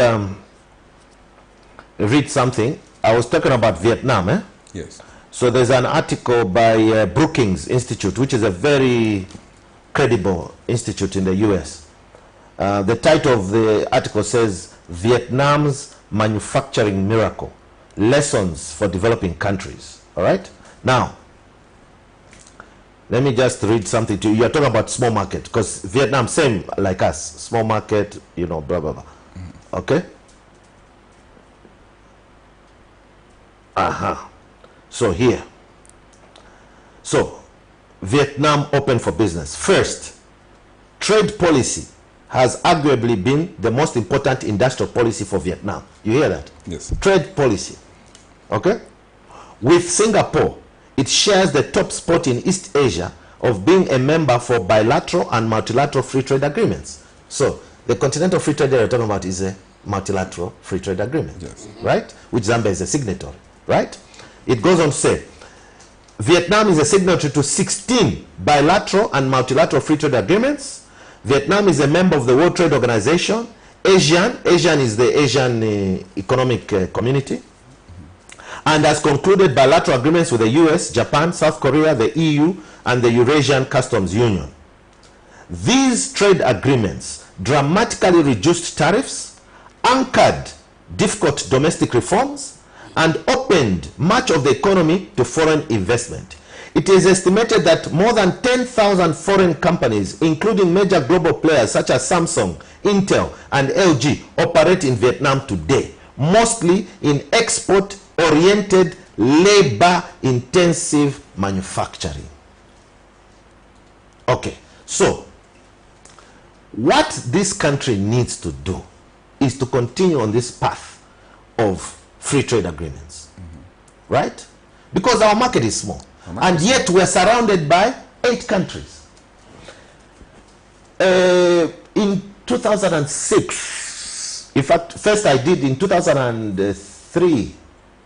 read something. I was talking about Vietnam. Yes. So there's an article by Brookings Institute, which is a very credible institute in the US. The title of the article says, Vietnam's Manufacturing Miracle, Lessons for Developing Countries. All right? Now, let me just read something to you. You're talking about small market, because Vietnam, same like us, small market, you know, blah, blah, blah. Okay? So here. So, Vietnam open for business. First, trade policy has arguably been the most important industrial policy for Vietnam. You hear that? Yes. Trade policy. Okay? With Singapore, it shares the top spot in East Asia of being a member for bilateral and multilateral free trade agreements. So, the continental free trade area you're talking about is a multilateral free trade agreement. Yes. Right? Which Zambia is a signatory. Right? It goes on to say, Vietnam is a signatory to 16 bilateral and multilateral free trade agreements. Vietnam is a member of the World Trade Organization. ASEAN is the Asian Economic Community, and has concluded bilateral agreements with the US, Japan, South Korea, the EU, and the Eurasian Customs Union. These trade agreements dramatically reduced tariffs, anchored difficult domestic reforms, and opened much of the economy to foreign investment. It is estimated that more than 10,000 foreign companies, including major global players such as Samsung, Intel, and LG, operate in Vietnam today, mostly in export-oriented, labor-intensive manufacturing. Okay, so what this country needs to do is to continue on this path of free trade agreements, right? Because our market is small, and yet we're surrounded by 8 countries. In 2006, in fact, first I did in 2003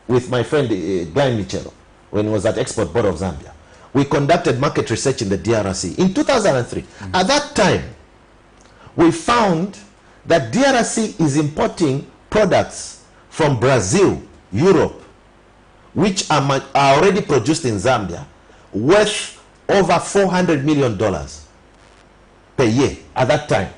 with my friend Brian Michelo, when he was at Export Board of Zambia. We conducted market research in the DRC in 2003. At that time, we found that DRC is importing products from Brazil, Europe, which are already produced in Zambia, worth over $400 million per year at that time.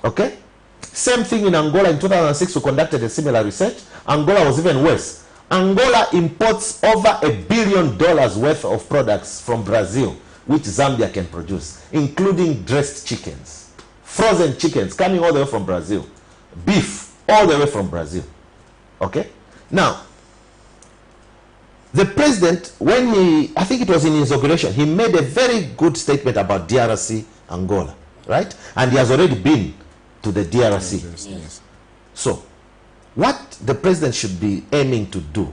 Okay? Same thing in Angola. In 2006, we conducted a similar research. Angola was even worse. Angola imports over $1 billion worth of products from Brazil, which Zambia can produce, including dressed chickens, frozen chickens coming all the way from Brazil, beef all the way from Brazil. Okay? Now, the president, when I think it was in his inauguration, he made a very good statement about DRC, Angola, right? And he has already been to the DRC. Yes. So, what the president should be aiming to do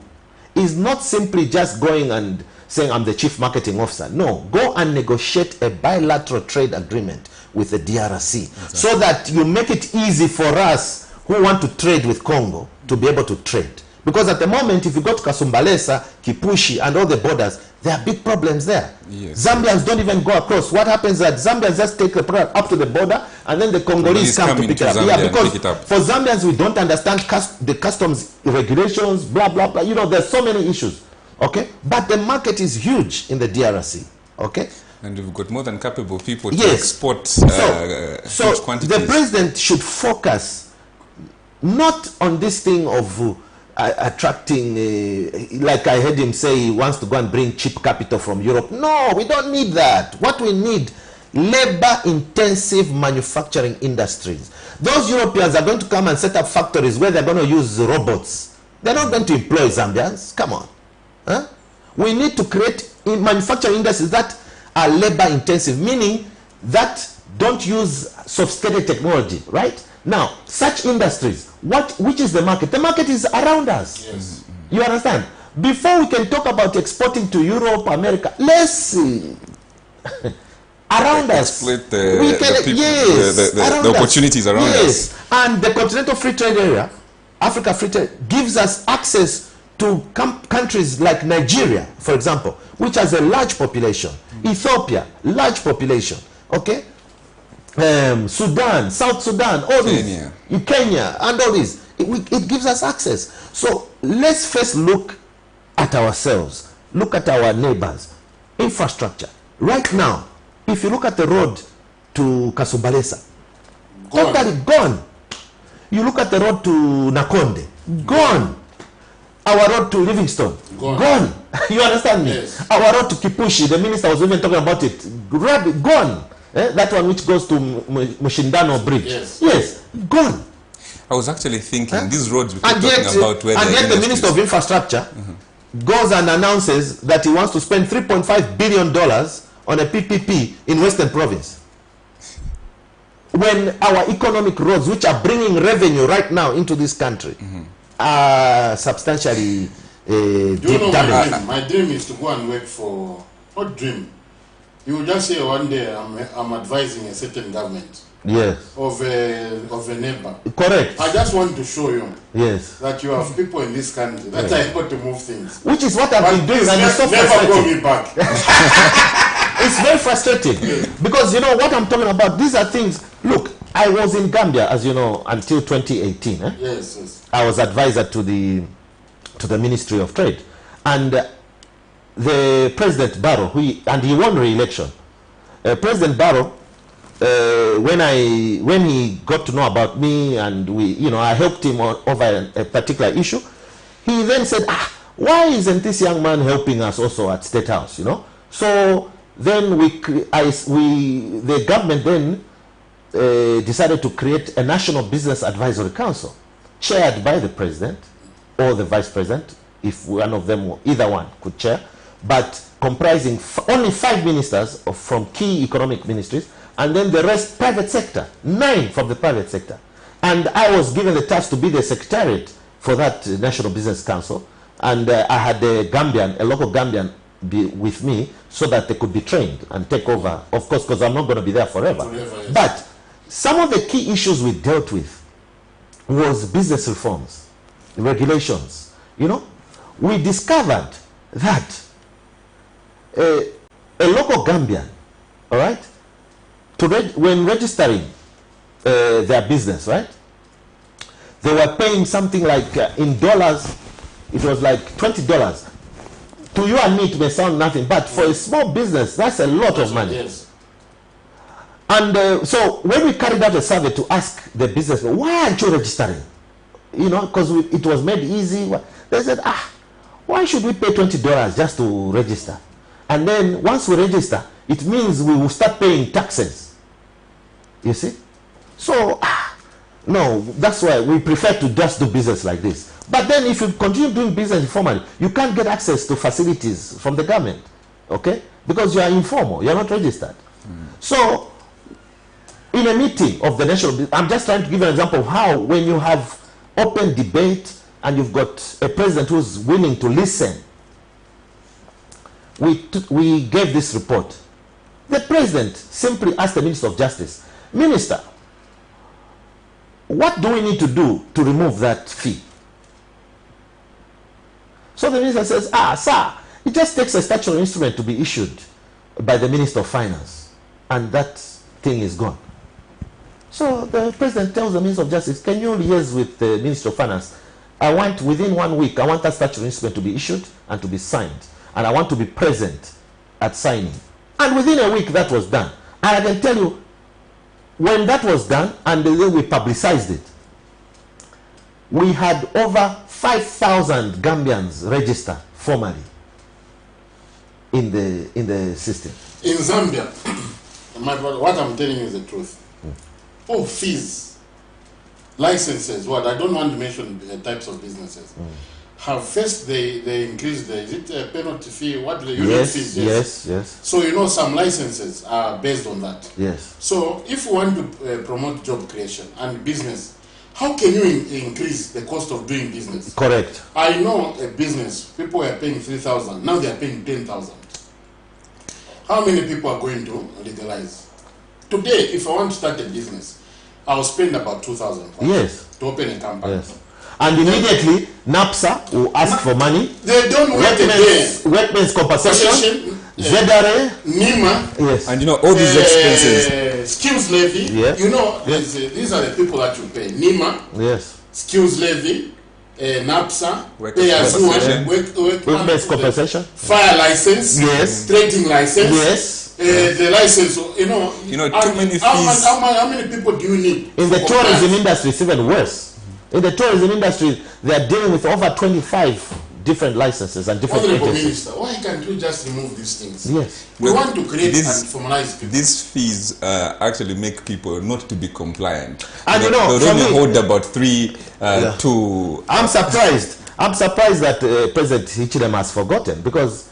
is not simply just going and saying, I'm the chief marketing officer. No, go and negotiate a bilateral trade agreement with the DRC, exactly, so that you make it easy for us who want to trade with Congo to be able to trade. Because at the moment, if you go to Kasumbalesa, Kipushi, and all the borders, there are big problems there. Yes. Zambians don't even go across. What happens is that Zambians just take the product up to the border, and then the Congolese come to pick it up. Yeah, because for Zambians, we don't understand the customs regulations, blah, blah, blah. You know, there's so many issues. Okay? But the market is huge in the DRC. Okay? And we've got more than capable people to yes, export so huge quantities. The president should focus not on this thing of attracting, like I heard him say, he wants to go and bring cheap capital from Europe. No, we don't need that. What we need, labor-intensive manufacturing industries. Those Europeans are going to come and set up factories where they're going to use robots. They're not going to employ Zambians. Come on. Huh? We need to create manufacturing industries that are labor-intensive, meaning that don't use sophisticated technology, right? Now, such industries, which is the market? The market is around us. Yes. You understand? Before we can talk about exporting to Europe, America, let's see. around us. Exploit the opportunities around us. And the Continental Free Trade Area, Africa Free Trade, gives us access to countries like Nigeria, for example, which has a large population. Ethiopia, large population. Okay? Sudan, South Sudan, all these. Kenya, and all these. It gives us access. So let's first look at ourselves. Look at our neighbors. Infrastructure. Right now, if you look at the road to Kasumbalesa, totally gone. You look at the road to Nakonde, gone. Our road to Livingstone, gone. You understand me? Yes. Our road to Kipushi, the minister was even talking about it, gone. That one which goes to Mushindano Bridge. Yes, gone. I was actually thinking, these roads we keep talking about where and yet the Minister of Infrastructure goes and announces that he wants to spend $3.5 billion on a PPP in Western Province. When our economic roads, which are bringing revenue right now into this country, are substantially damaged. My dream is to go and work for, what dream? You just say one day I'm advising a certain government. Yes. Of a neighbor. Correct. I just want to show you. Yes. That you have people in this country that are able to move things. Which is what I've been doing, and it's so never call me back. It's very frustrating because you know what I'm talking about. These are things. Look, I was in Gambia, as you know, until 2018. Yes. I was advisor to the Ministry of Trade, and the President Barrow, he won re-election. President Barrow. When he got to know about me and I helped him over a particular issue, he then said, why isn't this young man helping us also at State House, So then the government then decided to create a National Business Advisory Council, chaired by the President or the Vice President, if one of them, either one could chair, but comprising only 5 ministers from key economic ministries, and then the rest private sector, 9 from the private sector. And I was given the task to be the secretariat for that National Business Council, and I had a local Gambian be with me so that they could be trained and take over, of course, because I'm not going to be there forever. Yes. But some of the key issues we dealt with was business reforms, regulations. We discovered that a local Gambian, all right, when registering their business, right, they were paying something like in dollars, it was like $20. To you and me, it may sound nothing, but for a small business, that's a lot of money. Yes. And so when we carried out a survey to ask the businessmen, why aren't you registering? Because it was made easy. They said, why should we pay $20 just to register? And then once we register, it means we will start paying taxes. You see? So, no, that's why we prefer to just do business like this. But then if you continue doing business informally, you can't get access to facilities from the government, okay? Because you are informal, you are not registered. So, in a meeting of the national, I'm just trying to give an example of how when you have open debate and you've got a president who's willing to listen, we gave this report. The president simply asked the Minister of Justice, Minister, what do we need to do to remove that fee? So the minister says, sir, it just takes a statutory instrument to be issued by the Minister of Finance, and that thing is gone. So the president tells the Minister of Justice, can you liaise with the Minister of Finance? Within 1 week, I want that statutory instrument to be issued and to be signed, and I want to be present at signing. And within a week, that was done. And I can tell you, when that was done, and the way we publicized it, we had over 5,000 Gambians register formally in the system. In Zambia, my brother, what I'm telling you is the truth. Fees, licenses, I don't want to mention types of businesses. Have first they increased is it a penalty fee? What the unit fees? Yes. So some licenses are based on that. Yes. So if you want to promote job creation and business, how can you increase the cost of doing business? Correct. I know a business, people are paying 3,000, now they are paying 10,000. how many people are going to legalize? Today, if I want to start a business, I'll spend about 2,000 to open a company. Yes. And immediately, NAPSA will ask for money. They don't wait again. Workmen's compensation, ZRA, NIMA. Yes. And you know, all these expenses. Skills levy. Yes. You know, these are the people that you pay. NIMA. Yes. Skills levy. NAPSA. Workmen's compensation. Fire license. Yes. Trading license. Yes. The license, too many fees. How many people do you need? In the tourism industry, it's even worse. In the tourism industry, they are dealing with over 25 different licenses and different Honorable agencies. Minister, why can't we just remove these things? Yes. We want to create and formalize people. These fees actually make people not to be compliant. And they only hold about 3 to... I'm surprised that President Hichilema has forgotten, because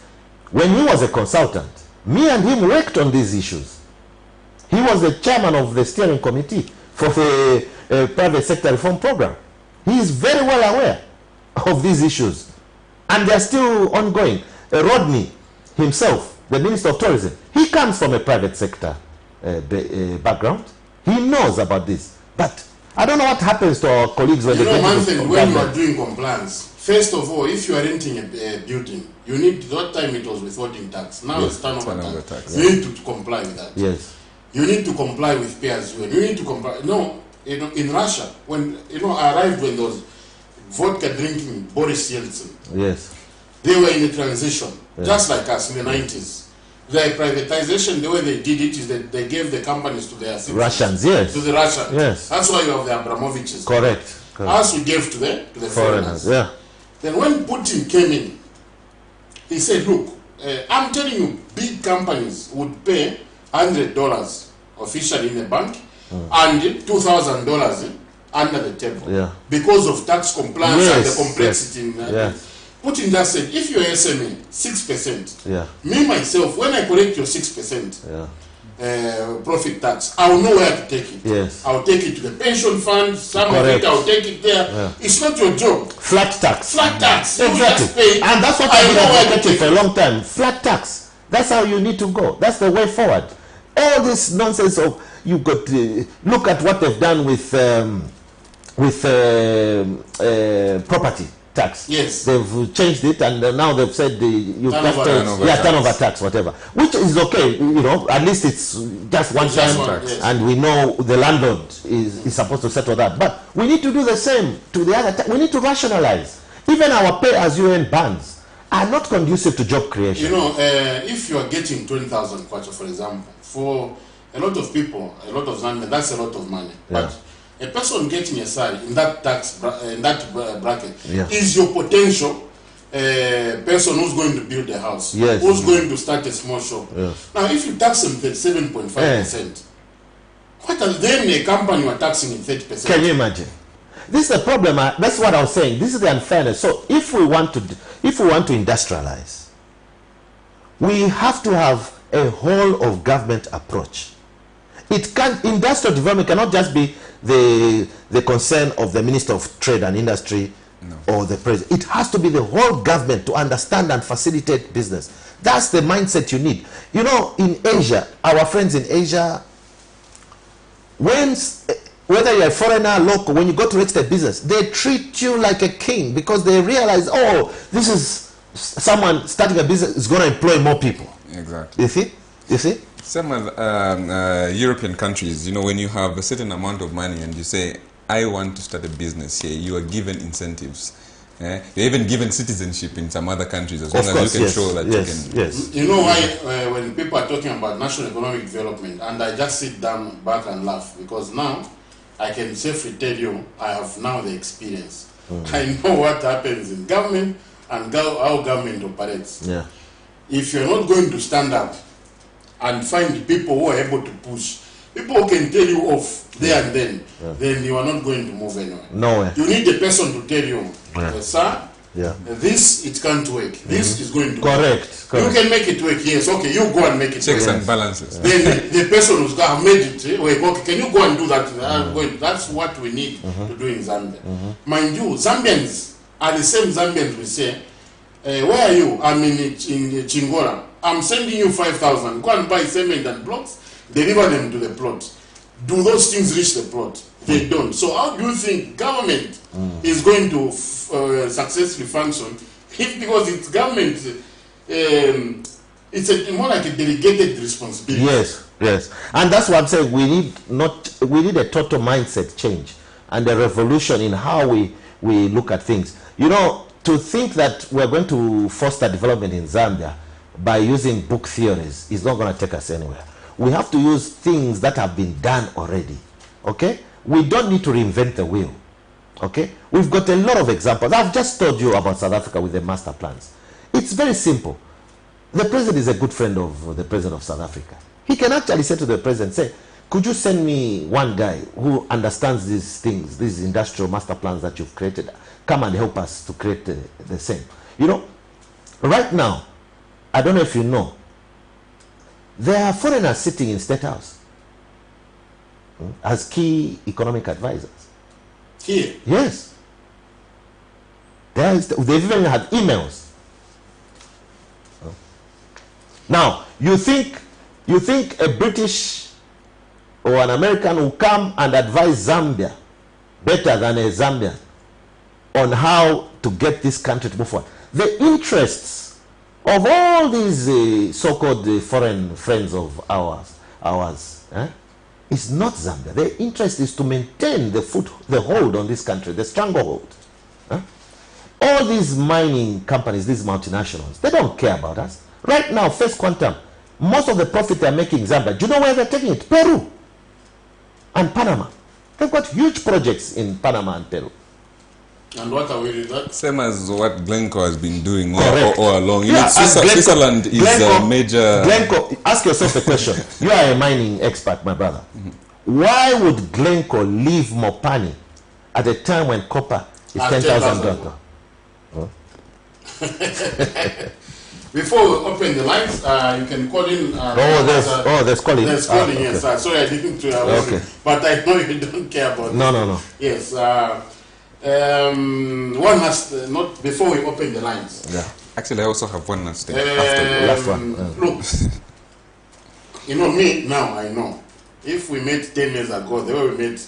when he was a consultant, me and him worked on these issues. He was the chairman of the steering committee for the private sector reform program. He is very well aware of these issues, and they are still ongoing. Rodney himself, the Minister of Tourism, he comes from a private sector background. He knows about this. But I don't know what happens to our colleagues when when you are doing compliance. First of all, if you are renting a building, you need, that time it was withholding tax. Now it's turnover tax. You need to comply with that. Yes. You need to comply with pay-as-you-earn. You need to comply. No, in Russia, when I arrived when there was vodka drinking Boris Yeltsin. Yes. They were in a transition, just like us in the 90s. Their privatization, the way they did it is that they gave the companies to their citizens. Russians, yes. To the Russians. Yes. That's why you have the Abramoviches. Correct. Us we gave to the foreigners. Yeah. Then when Putin came in, he said, look, I'm telling you, big companies would pay $100 officially in the bank and $2,000 under the table because of tax compliance and the complexity. Putin just said, if you're SME, 6%. Me, myself, when I collect your 6% profit tax, I'll know where to take it. I'll take it to the pension fund, some of it, I'll take it there. It's not your job. Flat tax. Flat tax. Exactly. You just pay. And that's what I've been advocating for a long time. Flat tax. That's how you need to go. That's the way forward. All this nonsense of you got to look at what they've done with property tax. Yes. They've changed it, and now they've said turnover tax, whatever. Which is okay, at least it's just one time, and we know the landlord is supposed to settle that. But we need to do the same to the other. We need to rationalize. Even our pay-as-you-earn bans are not conducive to job creation. If you are getting 20,000 kwacha, for example, for a lot of people, a lot of Zambia, that's a lot of money. But a person getting a salary in that tax bracket is your potential person who's going to build a house, who's going to start a small shop. Now, if you tax them 37.5%, what are then a company you are taxing in 30%? Can you imagine? This is the problem. That's what I was saying. This is the unfairness. So, if we want to industrialize, we have to have a whole of government approach. Industrial development cannot just be the concern of the Minister of Trade and Industry or the President. It has to be the whole government to understand and facilitate business. That's the mindset you need. In Asia, our friends in Asia, whether you're a foreigner, local, when you go to register business, they treat you like a king because they realize, this is someone starting a business is going to employ more people. Exactly. You see? Some of European countries, when you have a certain amount of money and you say, I want to start a business here, you are given incentives. You're even given citizenship in some other countries as long as you can show that you can. Yes. You know why when people are talking about national economic development, and I just sit down back and laugh, because now I can safely tell you I have now the experience. I know what happens in government and how government operates. If you're not going to stand up and find people who are able to push, people who can tell you off there and then you are not going to move anywhere. Nowhere. You need a person to tell you, sir, this, it can't work. This is going to work. You can make it work, yes, okay, you go and make it Checks work. and balances. Then the person who's got made it work, okay, can you go and do that? That's what we need to do in Zambia. Mind you, Zambians are the same Zambians we say, where are you? I'm in Chingola. I'm sending you 5,000. Go and buy cement and blocks, deliver them to the plot. Do those things reach the plot? They don't. So how do you think government is going to successfully function? If because it's government, it's more like a delegated responsibility. Yes, yes, and that's what I'm saying. We need a total mindset change and a revolution in how we look at things. You know, to think that we're going to foster development in Zambia by using book theories is not going to take us anywhere. We have to use things that have been done already. Okay, we don't need to reinvent the wheel. Okay, we've got a lot of examples. I've just told you about South Africa with the master plans. It's very simple. The president is a good friend of the president of South Africa. He can actually say to the president, say, could you send me one guy who understands these things, these industrial master plans that you've created, come and help us to create the same. You know, right now, I don't know if you know, there are foreigners sitting in State House as key economic advisors. Here? Yes. They've even had emails. Now, you think a British or an American will come and advise Zambia better than a Zambian on how to get this country to move forward? The interests of all these so-called foreign friends of ours is not Zambia. Their interest is to maintain the hold on this country, the stranglehold. All these mining companies, these multinationals, they don't care about us. Right now, First Quantum, most of the profit they're making in Zambia, do you know where they're taking it? Peru and Panama. They've got huge projects in Panama and Peru. And what are we doing that? Same as what Glencore has been doing all along. You Yeah, know, Switzerland is a major... Glencore, ask yourself the question. You are a mining expert, my brother. Why would Glencore leave Mopani at a time when copper is $10,000? Before we open the lines, you can call in. There's calling. There's calling, okay. yes. Sorry, I didn't. Okay. But I know you don't care about No. Yes. One must not before we open the lines. Yeah. Actually, I also have one last thing. Last one. Look, you know me now. I know. If we met 10 years ago, the way we met,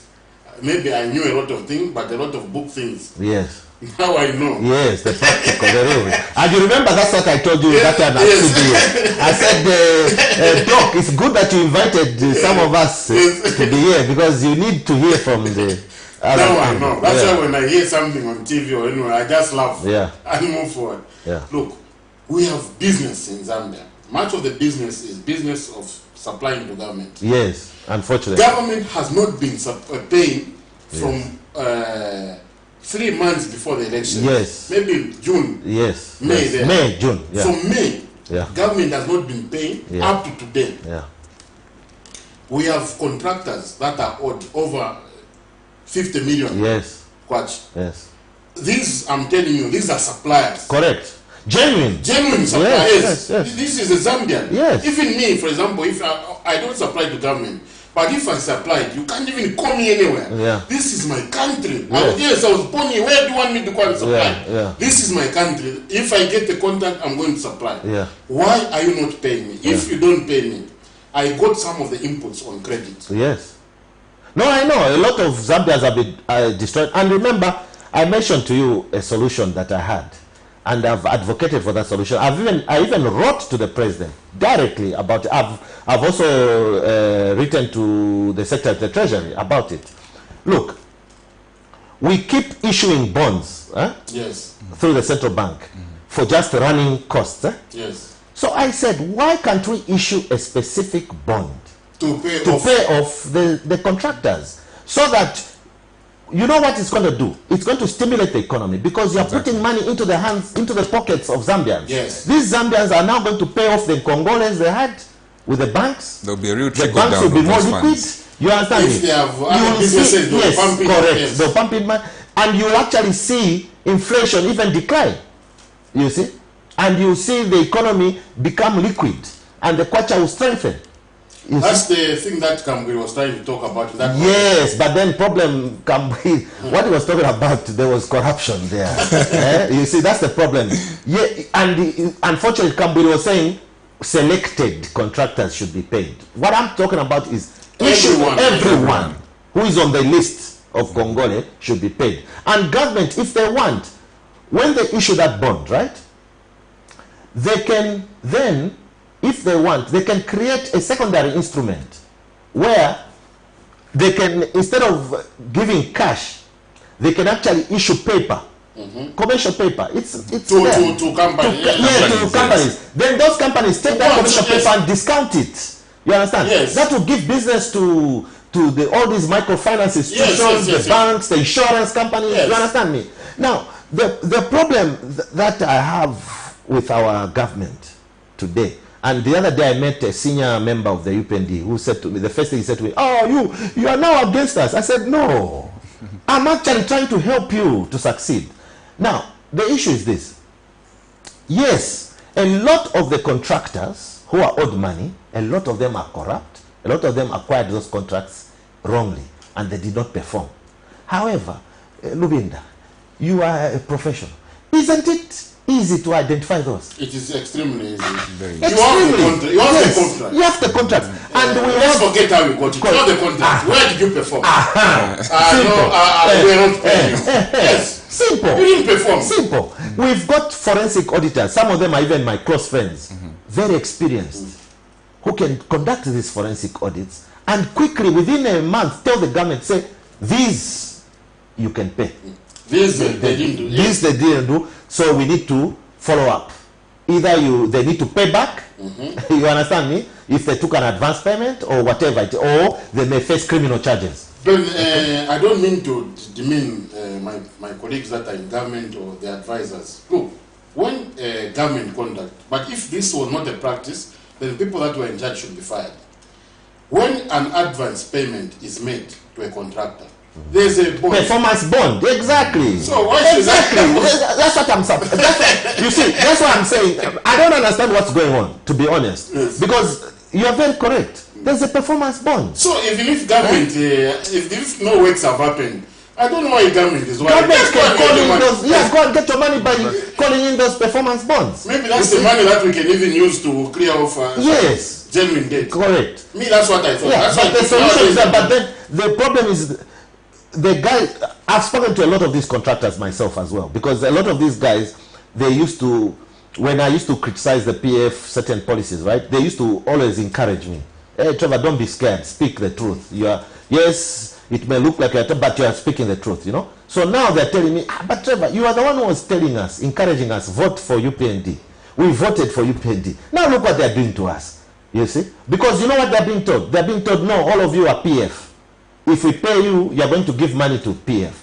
maybe I knew a lot of things, but a lot of book things. Yes. Now I know. Yes, the practical, the real. And you remember that's what I told you that time at CBA. I said, Doc, it's good that you invited some of us to be here because you need to hear from the other. Now I know. That's why when I hear something on TV or anywhere, I just laugh and move forward. Yeah. Look, we have business in Zambia. Much of the business is business of supplying to government. Yes, unfortunately. Government has not been paying from 3 months before the election. Yes. Maybe June. Yes. May. Yes. May, June. Yeah. From May, government has not been paying up to today. Yeah. We have contractors that are owed over 50 million. Yes. Kwacha. Yes. These, I'm telling you, these are suppliers. Correct. Genuine suppliers. Yes. This is a Zambian. Yes. Even me, for example, if I don't supply to government, but if I supplied, you can't even call me anywhere. Yeah. This is my country. Yes. I was born here. Where do you want me to go and supply? Yeah. This is my country. If I get the contact, I'm going to supply. Yeah. Why are you not paying me? If you don't pay me, I got some of the inputs on credit. Yes. No, I know. A lot of Zambians have been destroyed. And remember, I mentioned to you a solution that I had. And I've advocated for that solution. I even wrote to the president directly about it. I've also written to the Secretary of the Treasury about it. Look, we keep issuing bonds through the central bank for just running costs. Yes. So I said, why can't we issue a specific bond to pay off the contractors, so that you know what it's going to do? It's going to stimulate the economy because you're putting money into the pockets of Zambians. Yes. These Zambians are now going to pay off the Congoles they had with the banks. There'll be a real The banks will be more liquid. You understand If me? they have other businesses, they'll pump in. Correct. They'll pump in money. And you actually see inflation even decline. You see? And you see the economy become liquid. And the kwacha will strengthen. That's the thing that Kambwe was trying to talk about. Yes, but then problem Kambwe, what he was talking about, there was corruption there. You see, that's the problem. Yeah, and unfortunately, Kambwe was saying, selected contractors should be paid. What I'm talking about is everyone who is on the list of Gongole should be paid. And government, if they want, when they issue that bond, right, they can then, if they want, they can create a secondary instrument where they can, instead of giving cash, they can actually issue paper, commercial paper. It's to companies. To companies. Then those companies take that commercial paper and discount it. You understand? Yes. That will give business to all these microfinance institutions, the banks, the insurance companies. Yes. You understand me? Now, the problem that I have with our government today, and the other day I met a senior member of the UPND who said to me, the first thing he said to me, "Oh, you are now against us." I said, "No, I'm actually trying to help you to succeed." Now, the issue is this. Yes, a lot of the contractors who are owed money, a lot of them are corrupt. A lot of them acquired those contracts wrongly and they did not perform. However, Lubinda, you are a professional. Isn't it easy to identify those? It is extremely easy. Extremely. You have the contract. You have the contract. And let's forget how you got it. You have the contract. Where did you perform? Simple. We are not paying you. Yes. Simple. You didn't perform. Simple. We've got forensic auditors. Some of them are even my close friends. Very experienced. Who can conduct these forensic audits and quickly, within a month, tell the government, say, these you can pay. This they didn't do. This they didn't do. So we need to follow up. Either they need to pay back. You understand me? If they took an advance payment or whatever, or they may face criminal charges. But I don't mean to demean my colleagues that are in government or the advisors. Look, when government conduct, but if this was not a practice, then people that were in charge should be fired. When an advance payment is made to a contractor, there's a bond. Performance bond, exactly. So why should That's what I'm saying. You see, that's what I'm saying. I don't understand what's going on, to be honest. Yes. Because you are very correct. There's a performance bond. So even if government, if no works have happened, I don't know why government is worried. Government can call in those, go and get your money by calling in those performance bonds. Maybe that's the money that we can even use to clear off yes. genuine debt. Correct. Me, that's what I thought. Yeah, that's but the solution is that, but then the problem is the guy, I've spoken to a lot of these contractors myself as well, because a lot of these guys, they used to, when I used to criticize the PF certain policies, right, they used to always encourage me. Hey, Trevor, don't be scared. Speak the truth. You are, yes, it may look like you're, but you are speaking the truth, you know. So now they're telling me, but Trevor, you are the one who was telling us, encouraging us, vote for UPND. We voted for UPND. Now look what they're doing to us. You see? Because you know what they're being told? They're being told, no, all of you are PF. If we pay you, you're going to give money to PF.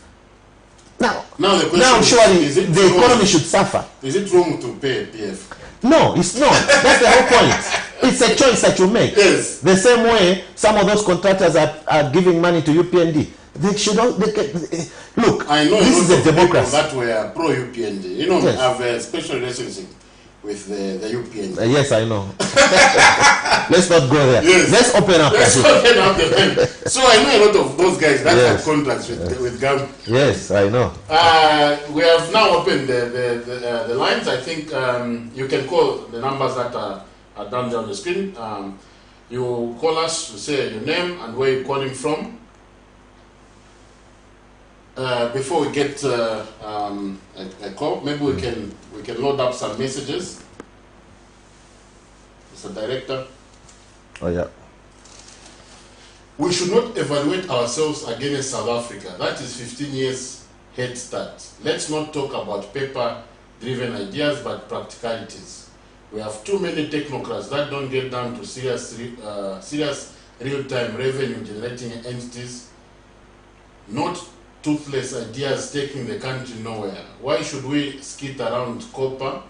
Now the question surely is the economy should suffer. Is it wrong to pay PF? No, it's not. That's the whole point. It's a choice that you make. Yes. The same way some of those contractors are giving money to UPND. They should all, look, I know this is a democracy. That were pro-UPND. You know, yes. I have a special relationship with the UPND. Yes, I know. Let's not go there. Yes. Let's open up. Let's open up the pen. So I know a lot of those guys that have contracts with government. Yes, I know. We have now opened the lines. I think you can call the numbers that are down there on the screen. You call us to say your name and where you're calling from. Before we get a call, maybe we can load up some messages. Mr. Director. Oh yeah. We should not evaluate ourselves against South Africa. That is 15 years head start. Let's not talk about paper-driven ideas, but practicalities. We have too many technocrats that don't get down to serious real-time revenue-generating entities, not toothless ideas taking the country nowhere. Why should we skit around copper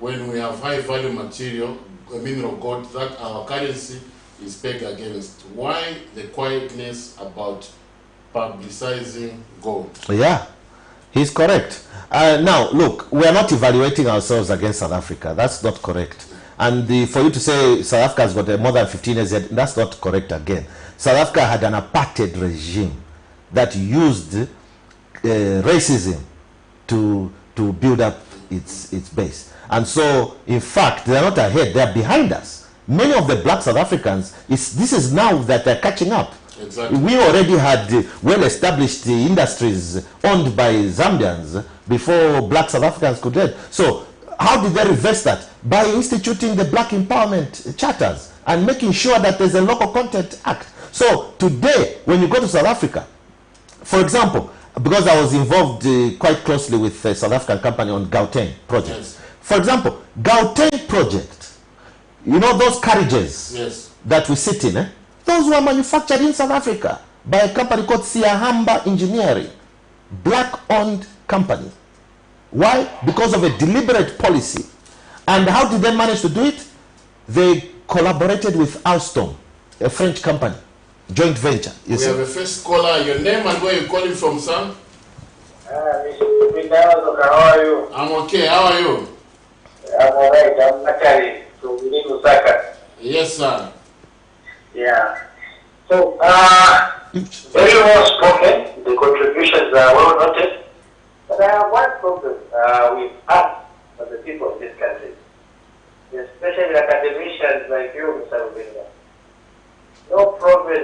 when we have high-value material, mineral gold, that our currency is pegged against? Why the quietness about publicizing gold? Yeah, he's correct. Now, look, we are not evaluating ourselves against South Africa. That's not correct. And for you to say South Africa has got more than 15 years, that's not correct again. South Africa had an apartheid regime that used racism to build up its base. And so, in fact, they're not ahead, they're behind us. Many of the black South Africans, this is now that they're catching up. Exactly. We already had well-established industries owned by Zambians before black South Africans could head. So, how did they reverse that? By instituting the black empowerment charters and making sure that there's a local content act. So, today, when you go to South Africa, for example, because I was involved quite closely with a South African company on Gauteng projects. Yes. For example, Gauteng project, you know those carriages that we sit in, those were manufactured in South Africa by a company called SIMUMBA Engineering, black-owned company. Why? Because of a deliberate policy. And how did they manage to do it? They collaborated with Alstom, a French company, joint venture. We have a first caller. Your name and where you're calling from, sir? How are you? I'm okay. How are you? I'm alright. I'm Nakari from within Lusaka. Yes, sir. Yeah. So, very well spoken. The contributions are well noted. But I have one problem with us as the people in this country, especially academicians like you, Mr. Rubinga. No problem,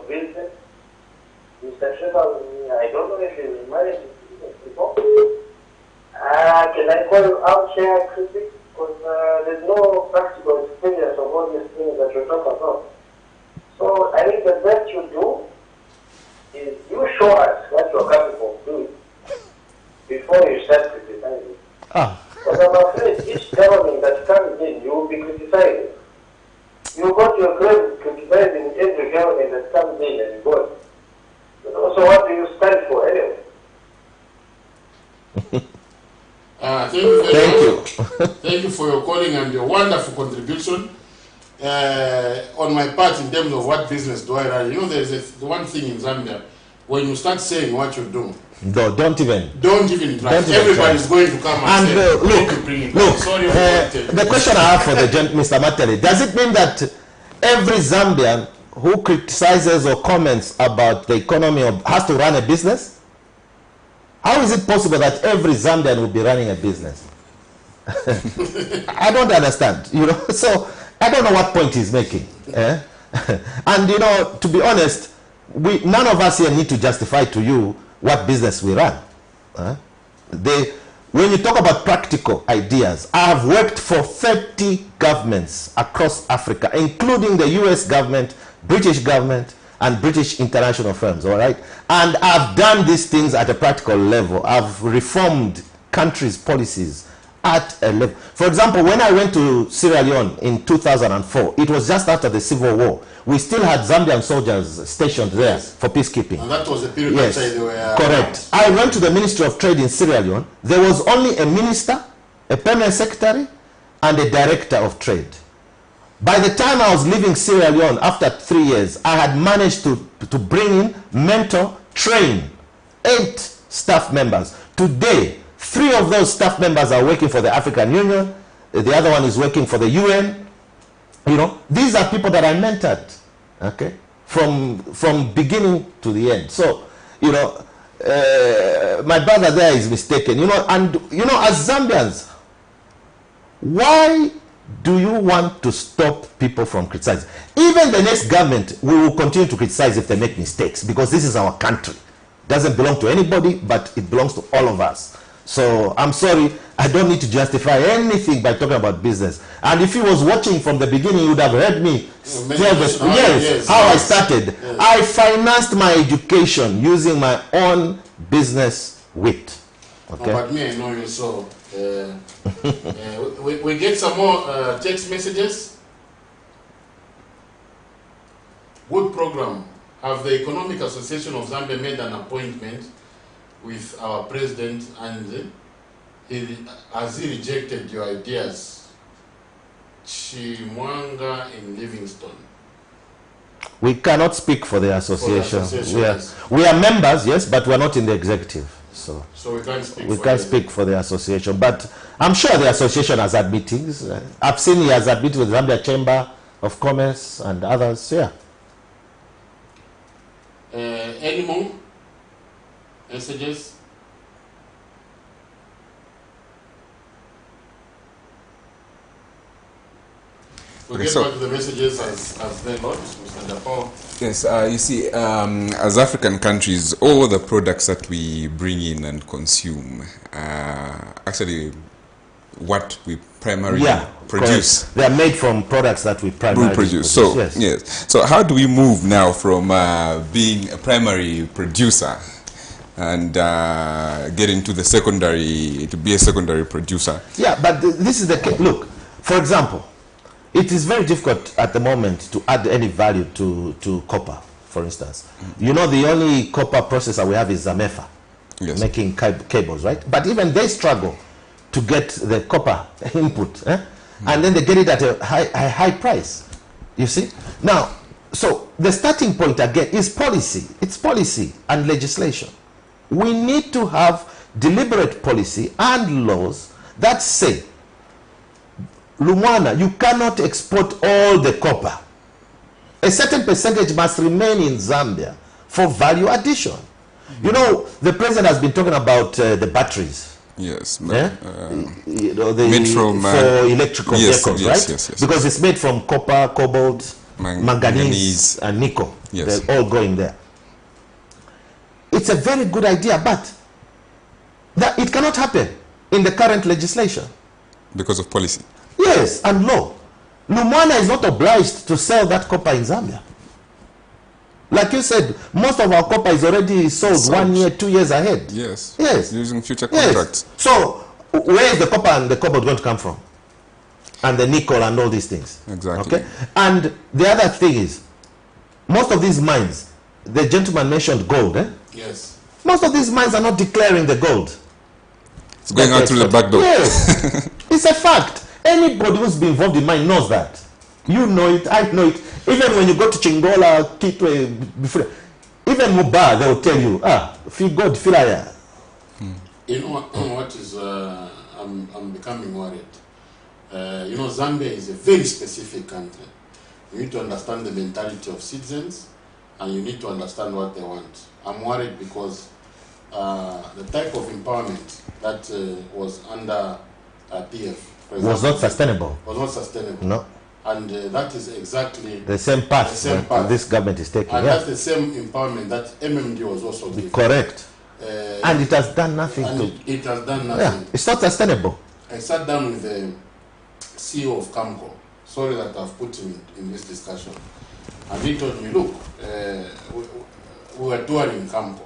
business. Mr. Trevor, I don't know if you've married before. Can I call you armchair critic? Because there's no practical experience of all these things that you talk about. So I think the best you do is you show us what you're capable of doing before you start criticizing. Because I'm afraid each government that comes in, you will be criticizing. You got your credit criticizing every government that comes in and goes. So what do you stand for anyway? Thank you. Thank you for your calling and your wonderful contribution. On my part, in terms of what business do I run, there's one thing in Zambia. When you start saying what you do, don't even try. Everybody's going to come and say, the question I have for Mr. Matele, does it mean that every Zambian who criticizes or comments about the economy has to run a business? How is it possible that every Zambian will be running a business? I don't understand, so I don't know what point he's making. And to be honest, none of us here need to justify to you what business we run. When you talk about practical ideas, I have worked for 30 governments across Africa, including the US government, British government, and British international firms, all right? And I've done these things at a practical level. I've reformed countries' policies at a level. For example, when I went to Sierra Leone in 2004, it was just after the Civil War. We still had Zambian soldiers stationed there for peacekeeping. And that was the period that they were... Correct. I went to the Ministry of Trade in Sierra Leone. There was only a minister, a permanent secretary, and a director of trade. By the time I was leaving Sierra Leone, after 3 years, I had managed to bring in, mentor, train 8 staff members. Today, 3 of those staff members are working for the African Union. The other one is working for the UN. These are people that I mentored, okay, from beginning to the end. So, my brother there is mistaken, and, as Zambians, why do you want to stop people from criticizing? Even the next government, we will continue to criticize if they make mistakes, because this is our country. It doesn't belong to anybody, but it belongs to all of us. So I'm sorry, I don't need to justify anything by talking about business. And if he was watching from the beginning, you would have heard me tell how I started. Yes. I financed my education using my own business wit. Okay? No, but me, I know you, so we get some more text messages. Good program. Have the Economic Association of Zambia made an appointment with our president, and has he rejected your ideas? Chimwanga in Livingstone. We cannot speak for the association. We are members, yes, but we are not in the executive. So we can't speak. We can't speak for the association, but I'm sure the association has had meetings. I've seen he has had meetings with Zambia Chamber of Commerce and others. Yeah. Any more messages? We'll get back to the messages as they load, Mr. Japo. Yes, you see, as African countries, all the products that we bring in and consume are actually what we primarily produce. Correct. They are made from products that we primarily produce. So, yes. So how do we move now from being a primary producer and get into the secondary, to be a secondary producer? Yeah, but this is the case. Look, for example, it is very difficult at the moment to add any value to copper, for instance. You know, the only copper processor we have is Zamefa, making cables, right? But even they struggle to get the copper input, and then they get it at a high price, you see? Now, so the starting point again is policy. It's policy and legislation. We need to have deliberate policy and laws that say, Lumwana, you cannot export all the copper. A certain percentage must remain in Zambia for value addition. You know, the president has been talking about the batteries. Yes, you know, made from for electrical vehicles, right? Yes. Because it's made from copper, cobalt, manganese, and nickel. Yes. They're all going there. It's a very good idea, but that it cannot happen in the current legislation. Because of policy. Yes, and law. Lumwana is not obliged to sell that copper in Zambia. Like you said, most of our copper is already sold 1 year, 2 years ahead. Yes. Yes. Using future contracts. Yes. So, where is the copper and the cobalt going to come from? And the nickel and all these things. Exactly. Okay. And the other thing is, most of these mines, the gentleman mentioned gold, Yes. Most of these mines are not declaring the gold. It's going out through the back door. Yes. It's a fact. Anybody who's been involved in mine knows that. You know it, I know it. Even when you go to Chingola, Kitwe, even Muba, they will tell you, feel God, feel higher. You know what is, I'm becoming worried. You know, Zambia is a very specific country. You need to understand the mentality of citizens, and you need to understand what they want. I'm worried because the type of empowerment that was under PF, for example, was not sustainable. Was not sustainable. No. And that is exactly the same path this government is taking. And that's the same empowerment that MMD was also given. Correct. And it has done nothing. It has done nothing. It's not sustainable. I sat down with the CEO of Camco. Sorry that I've put him in this discussion. And he told me, look, we were touring Camco.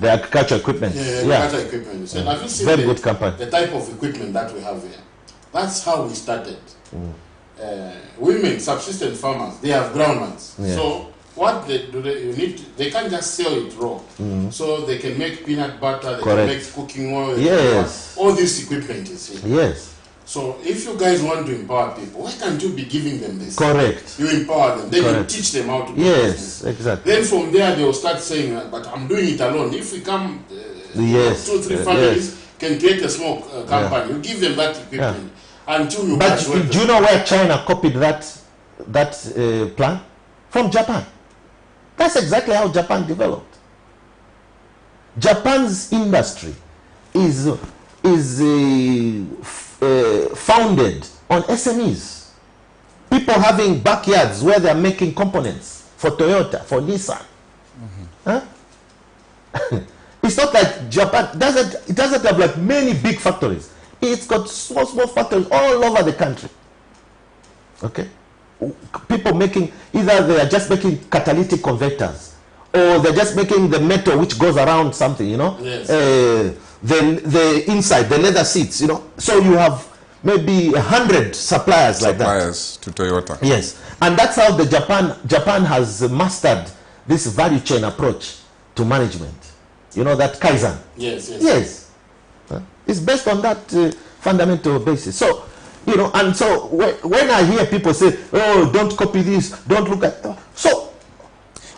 The agricultural equipment. Agricultural equipment. He said, have you seen very good company. The type of equipment that we have here? That's how we started. Women, subsistence farmers, they have groundnuts. So what they can't just sell it raw. So they can make peanut butter, they can make cooking oil. Yes. All this equipment is here. Yes. So if you guys want to empower people, why can't you be giving them this? Correct. You empower them, then you teach them how to do business. Exactly. Then from there they will start saying, but I'm doing it alone. If we come, 2 or 3 families can create a small company, you give them that equipment. Until you but do you know where China copied that plan? From Japan. That's exactly how Japan developed. Japan's industry is founded on SMEs. People having backyards where they're making components for Toyota, for Nissan. It's not like Japan it doesn't have like many big factories. It's got small factories all over the country. Okay? People making, either they are just making catalytic converters, or they're just making the metal which goes around something, you know? Yes. The inside, the leather seats, you know? So you have maybe 100 suppliers like that. Suppliers to Toyota. Yes. And that's how the Japan has mastered this value chain approach to management. You know, that Kaizen. Yes. It's based on that fundamental basis. So, you know, and so when I hear people say, oh, don't copy this, don't look at... So,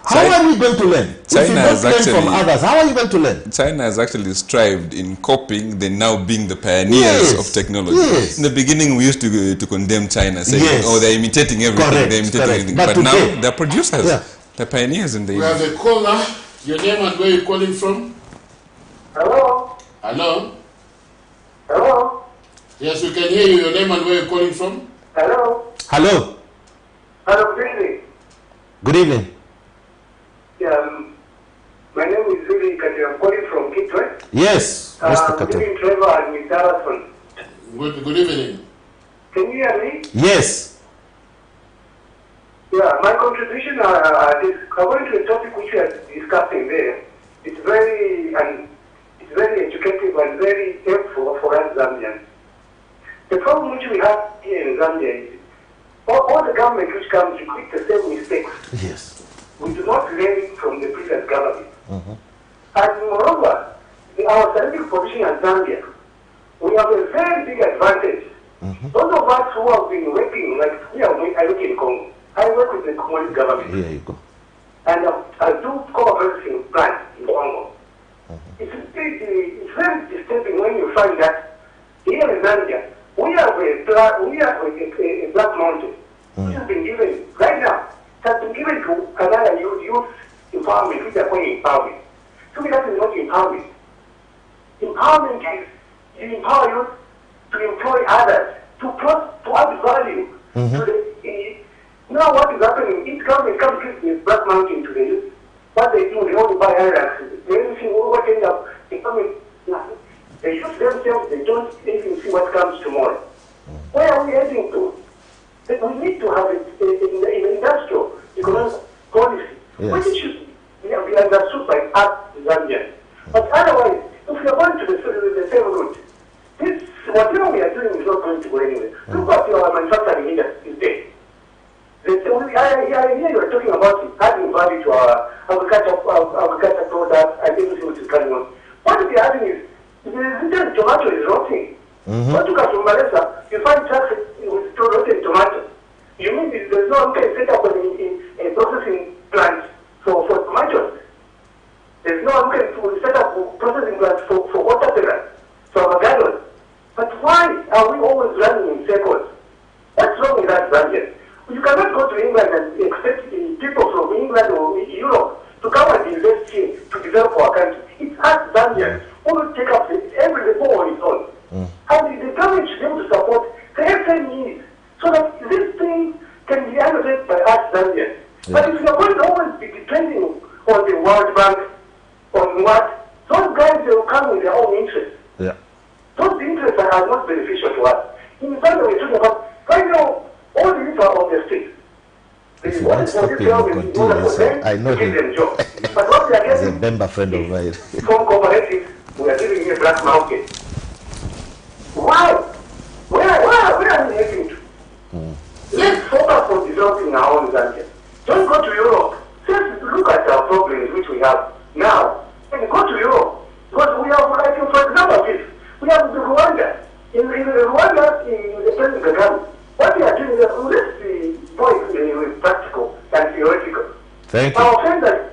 how are we going to learn? If you don't learn from others, how are you going to learn? China has actually strived in copying, then now being the pioneers of technology. Yes. In the beginning, we used to condemn China, saying, oh, they're imitating everything. Correct, they're imitating everything. But today, now, they're producers. They're pioneers in the We have a caller. Your name and where you're calling from? Hello? Hello? Hello? Yes, we can hear you. Your name and where you're calling from? Hello? Hello. Hello, good evening. Good evening. Yeah, my name is Zuri Kati. I'm calling from Kitwe. Yes, Mr. Good Kato. evening, Trevor and Mr. Allison. Good evening. Can you hear me? Yes. Yeah, my contribution is according to the topic which we are discussing there. It's very educative and very helpful for us Zambians. The problem which we have here in Zambia is all the government which comes repeat the same mistakes. Yes. We do not learn from the previous government. And moreover, our strategic position as Zambia, we have a very big advantage. Those of us who have been working, like me, I work in Congo. I work with the Congolese government. Here you go. And I do cooperating plants in Congo. It's very disturbing when you find that here in Zambia, we have a black mountain, which has been given, right now, it has been given to another youth empowerment, which are calling empowerment. To me, that is not empowerment. Empowerment is you empower youth to employ others, to add value to the. Now what is happening? Each government comes to this black mountain to the youth. What they do, they only buy hierarchy. They don't see what ends up becoming nothing. The youth themselves, they don't even see what comes tomorrow. Where are we heading to? That we need to have an industrial economic policy, which should be understood by us Zambians. But otherwise, if we are going to the same route, this whatever we are doing is not going to go anywhere. Look what your manufacturing industry is doing. I hear you are talking about adding value to our agriculture products and everything which is coming on. What we are adding is the tomato is rotting. When you come to Malaysia, you find trucks with rotten tomatoes. You mean there's no set up a processing plant for tomatoes? There's no set up processing plants for watermelon, for avocados. But why are we always running in circles? What's wrong with that, Zambian? You cannot go to England and expect people from England or Europe to come and invest here to develop our country. It's us Zambians who will take up every reform on its own. And the government should be able to support the SMEs so that this thing can be undertaken by us Zambians. But if you're going to always be depending on the World Bank, on what, those guys will come with their own interests. Those interests are not beneficial to us. In fact, we're talking about, right now, all these are on the street. If you want to stop him, continue. I know him. But what we are He's a getting member friend of mine. from cooperatives, we are living in a black market. Why? Where are we heading to? Let's focus on developing our own Zambia. Don't go to Europe. Just look at our problems which we have now and go to Europe. Because we have, like, for example, we have the Rwanda. In Rwanda, in the President Kagame, what we are doing is let's be more practical than theoretical. Thank you. Our offenders.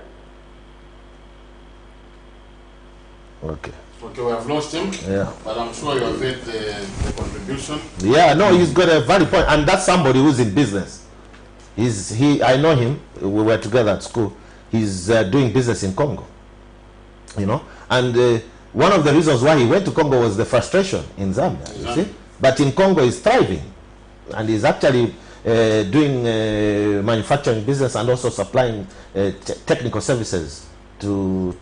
Okay. Okay, we have lost him. Yeah. But I'm sure you have heard the contribution. Yeah, no, he's got a valid point, and that's somebody who's in business. I know him. We were together at school. He's doing business in Congo. You know, and one of the reasons why he went to Congo was the frustration in Zambia. You see, but in Congo he's thriving, and he's actually doing manufacturing business and also supplying technical services to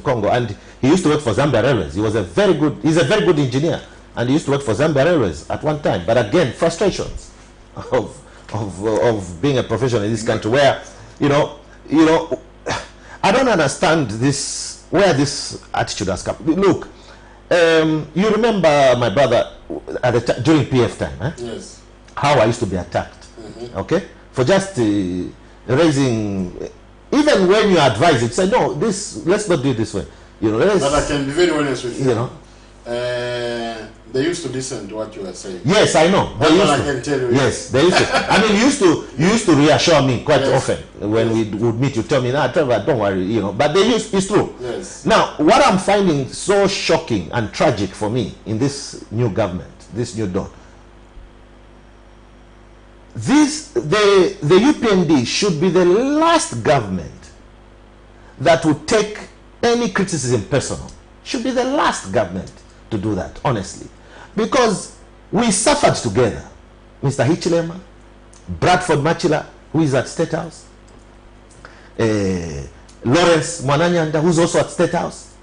Congo. And he used to work for Zambia Railways. He's a very good engineer, and he used to work for Zambia Railways at one time. But again, frustrations of being a professional in this country, where you know, I don't understand this, where this attitude has come. Look, you remember my brother at during PF time, eh? Yes. How I used to be attacked, okay, for just raising. Even when you advise it, say no, let's not do it this way. You know, but I can be very honest with you. You know, they used to listen to what you were saying. Yes, I know. That's what I can tell you. Yes, they used to. I mean, you used to reassure me quite often when we would meet. You tell me, "Nah, Trevor, don't worry," you know. But it's true. Yes. Now, what I'm finding so shocking and tragic for me in this new government, this new dawn, the UPND should be the last government that would take any criticism personal. Should be the last government to do that, honestly, because we suffered together. Mr. Hichilema, Bradford Machila, who is at State House, Lawrence Mwananyanda, who's also at State House,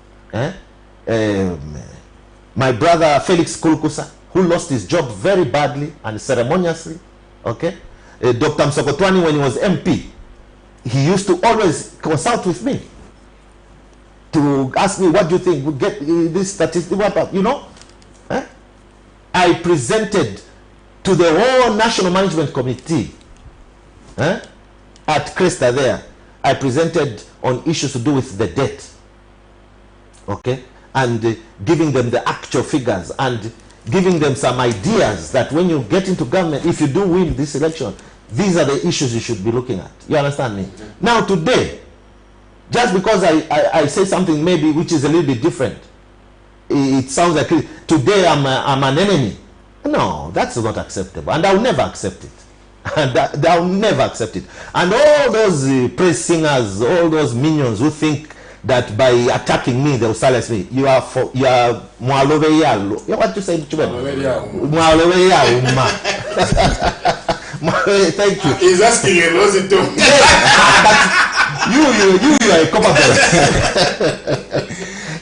my brother Felix Kulukusa, who lost his job very badly and ceremoniously, okay? Dr. Msokotwani, when he was MP, he used to always consult with me to ask me, what do you think? We get this statistic, what about, you know? I presented to the whole National Management Committee at Cresta there. I presented on issues to do with the debt, okay? And giving them the actual figures and giving them some ideas that when you get into government, if you do win this election, these are the issues you should be looking at. You understand me? Now today, just because I say something maybe which is a little bit different, it sounds like today I'm an enemy. No, that's not acceptable, and I'll never accept it. And I'll never accept it. And all those praise singers, all those minions who think that by attacking me they'll silence me. You are mwalowe yalo. What you say, mwalowe yalo. Thank you. He's asking you, was it too? You are a copper.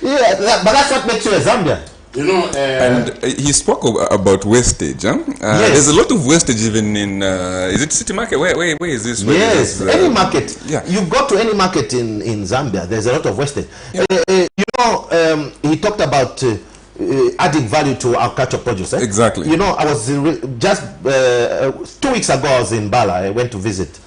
Yeah, but that's what makes you a Zambia. You know, and he spoke about wastage. Huh? Yes. There's a lot of wastage even in. Is it City Market? Where is this? Where yes, is this, any market. Yeah. You go to any market in Zambia, there's a lot of wastage. Yeah. You know, he talked about adding value to our cultural produce. Exactly. You know, I was just 2 weeks ago. I was in Bala. I went to visit,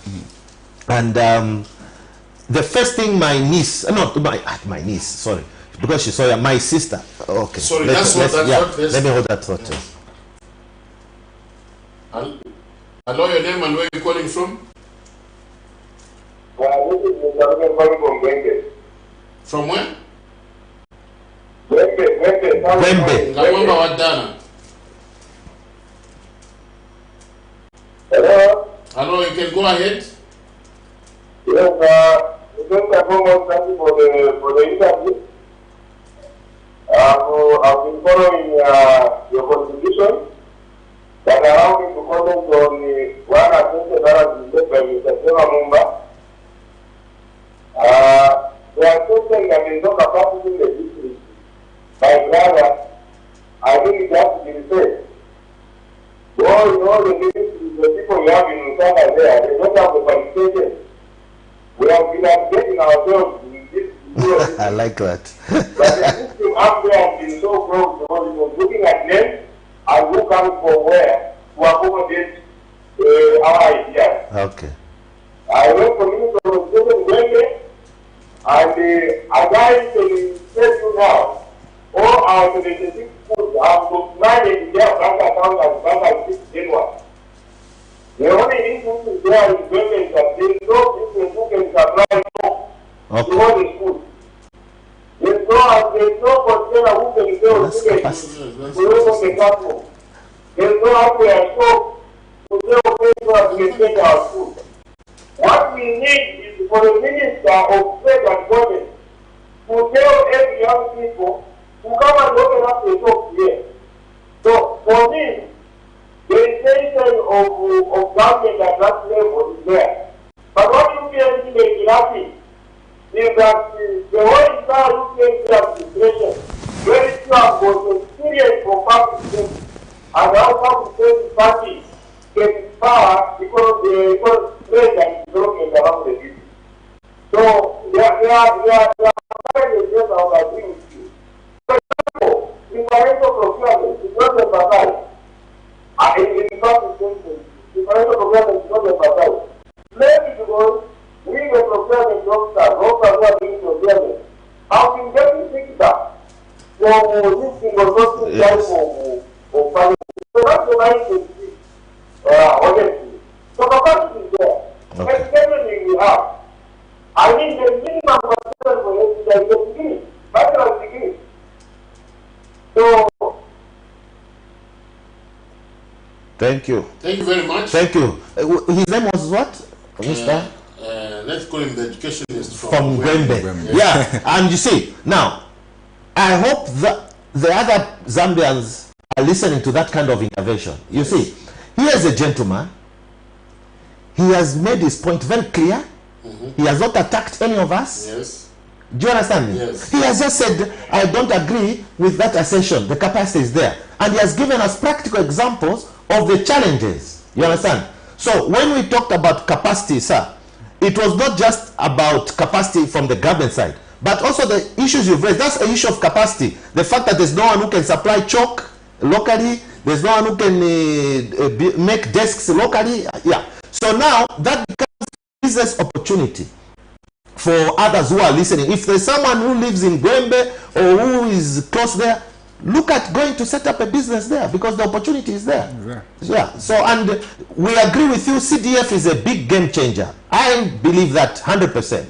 and the first thing my niece, my niece, sorry. Because she saw my sister. Okay. Sorry, let me hold that thought. Hello, your name and where you're calling from? This is Mr. calling from Gwembe. From where? Gwembe. Ngawamba Wadana. Hello? Hello, you can go ahead. Yes, thank you for the interview. I've been following your contribution that allowed me to comment on one attention that has been made by Mr. SIMUMBA. The attention that is not capacity in the district, my brother, I think it has to be said. All the ministries, the people we have in Uganda there, they don't have the qualification. We have been updating ourselves with this. I like that. But the system up there has been so broke because it was looking at them and who comes from where to accommodate our ideas. Okay. I went for Minister of Education Gwembe, and as I can tell you now, all our 76 schools have got managed their bank account and bank account January. The only issue there in Gwembe is that there is no business who can supply to all the schools. There's no container who can sell students to use on the platform. There's no hardware shop to sell paper to maintain our school. What we need is for the Minister of Trade and Government to tell every young people to come and open up a shop here. So for me, the intention of government at that level is there. But what you can make it happen is that the whole entire UK administration, very few have got experience for public safety, and how public safety party gets power because they trade and development around the city. So they are agree with you. For example, differential procurement is not emphasized. In public safety, differential procurement is not emphasized. Maybe because we the procurement officers who are doing procurement have been getting picked up for this single sourcing type of finance. So that's the nice thing, honestly. So capacity is there. That's everything we have. I mean, the minimum concern for us is the degree, bachelor's degree. So, thank you. Thank you very much. Thank you. His name was what? Mr. Let's call him the educationist from Gwembe. Yeah, and you see, now, I hope that the other Zambians are listening to that kind of intervention. You see, He is a gentleman. He has made his point very clear. He has not attacked any of us. Yes. Do you understand me? Yes. He has just said, I don't agree with that assertion. The capacity is there. And he has given us practical examples of the challenges. You understand? So when we talked about capacity, sir, it was not just about capacity from the government side, but also the issues you've raised. That's an issue of capacity. The fact that there's no one who can supply chalk locally, there's no one who can make desks locally. Yeah. So now that becomes business opportunity for others who are listening. If there's someone who lives in Gwembe or who is close there, look at going to set up a business there, because the opportunity is there. Yeah. So, and we agree with you, CDF is a big game changer. I believe that 100%.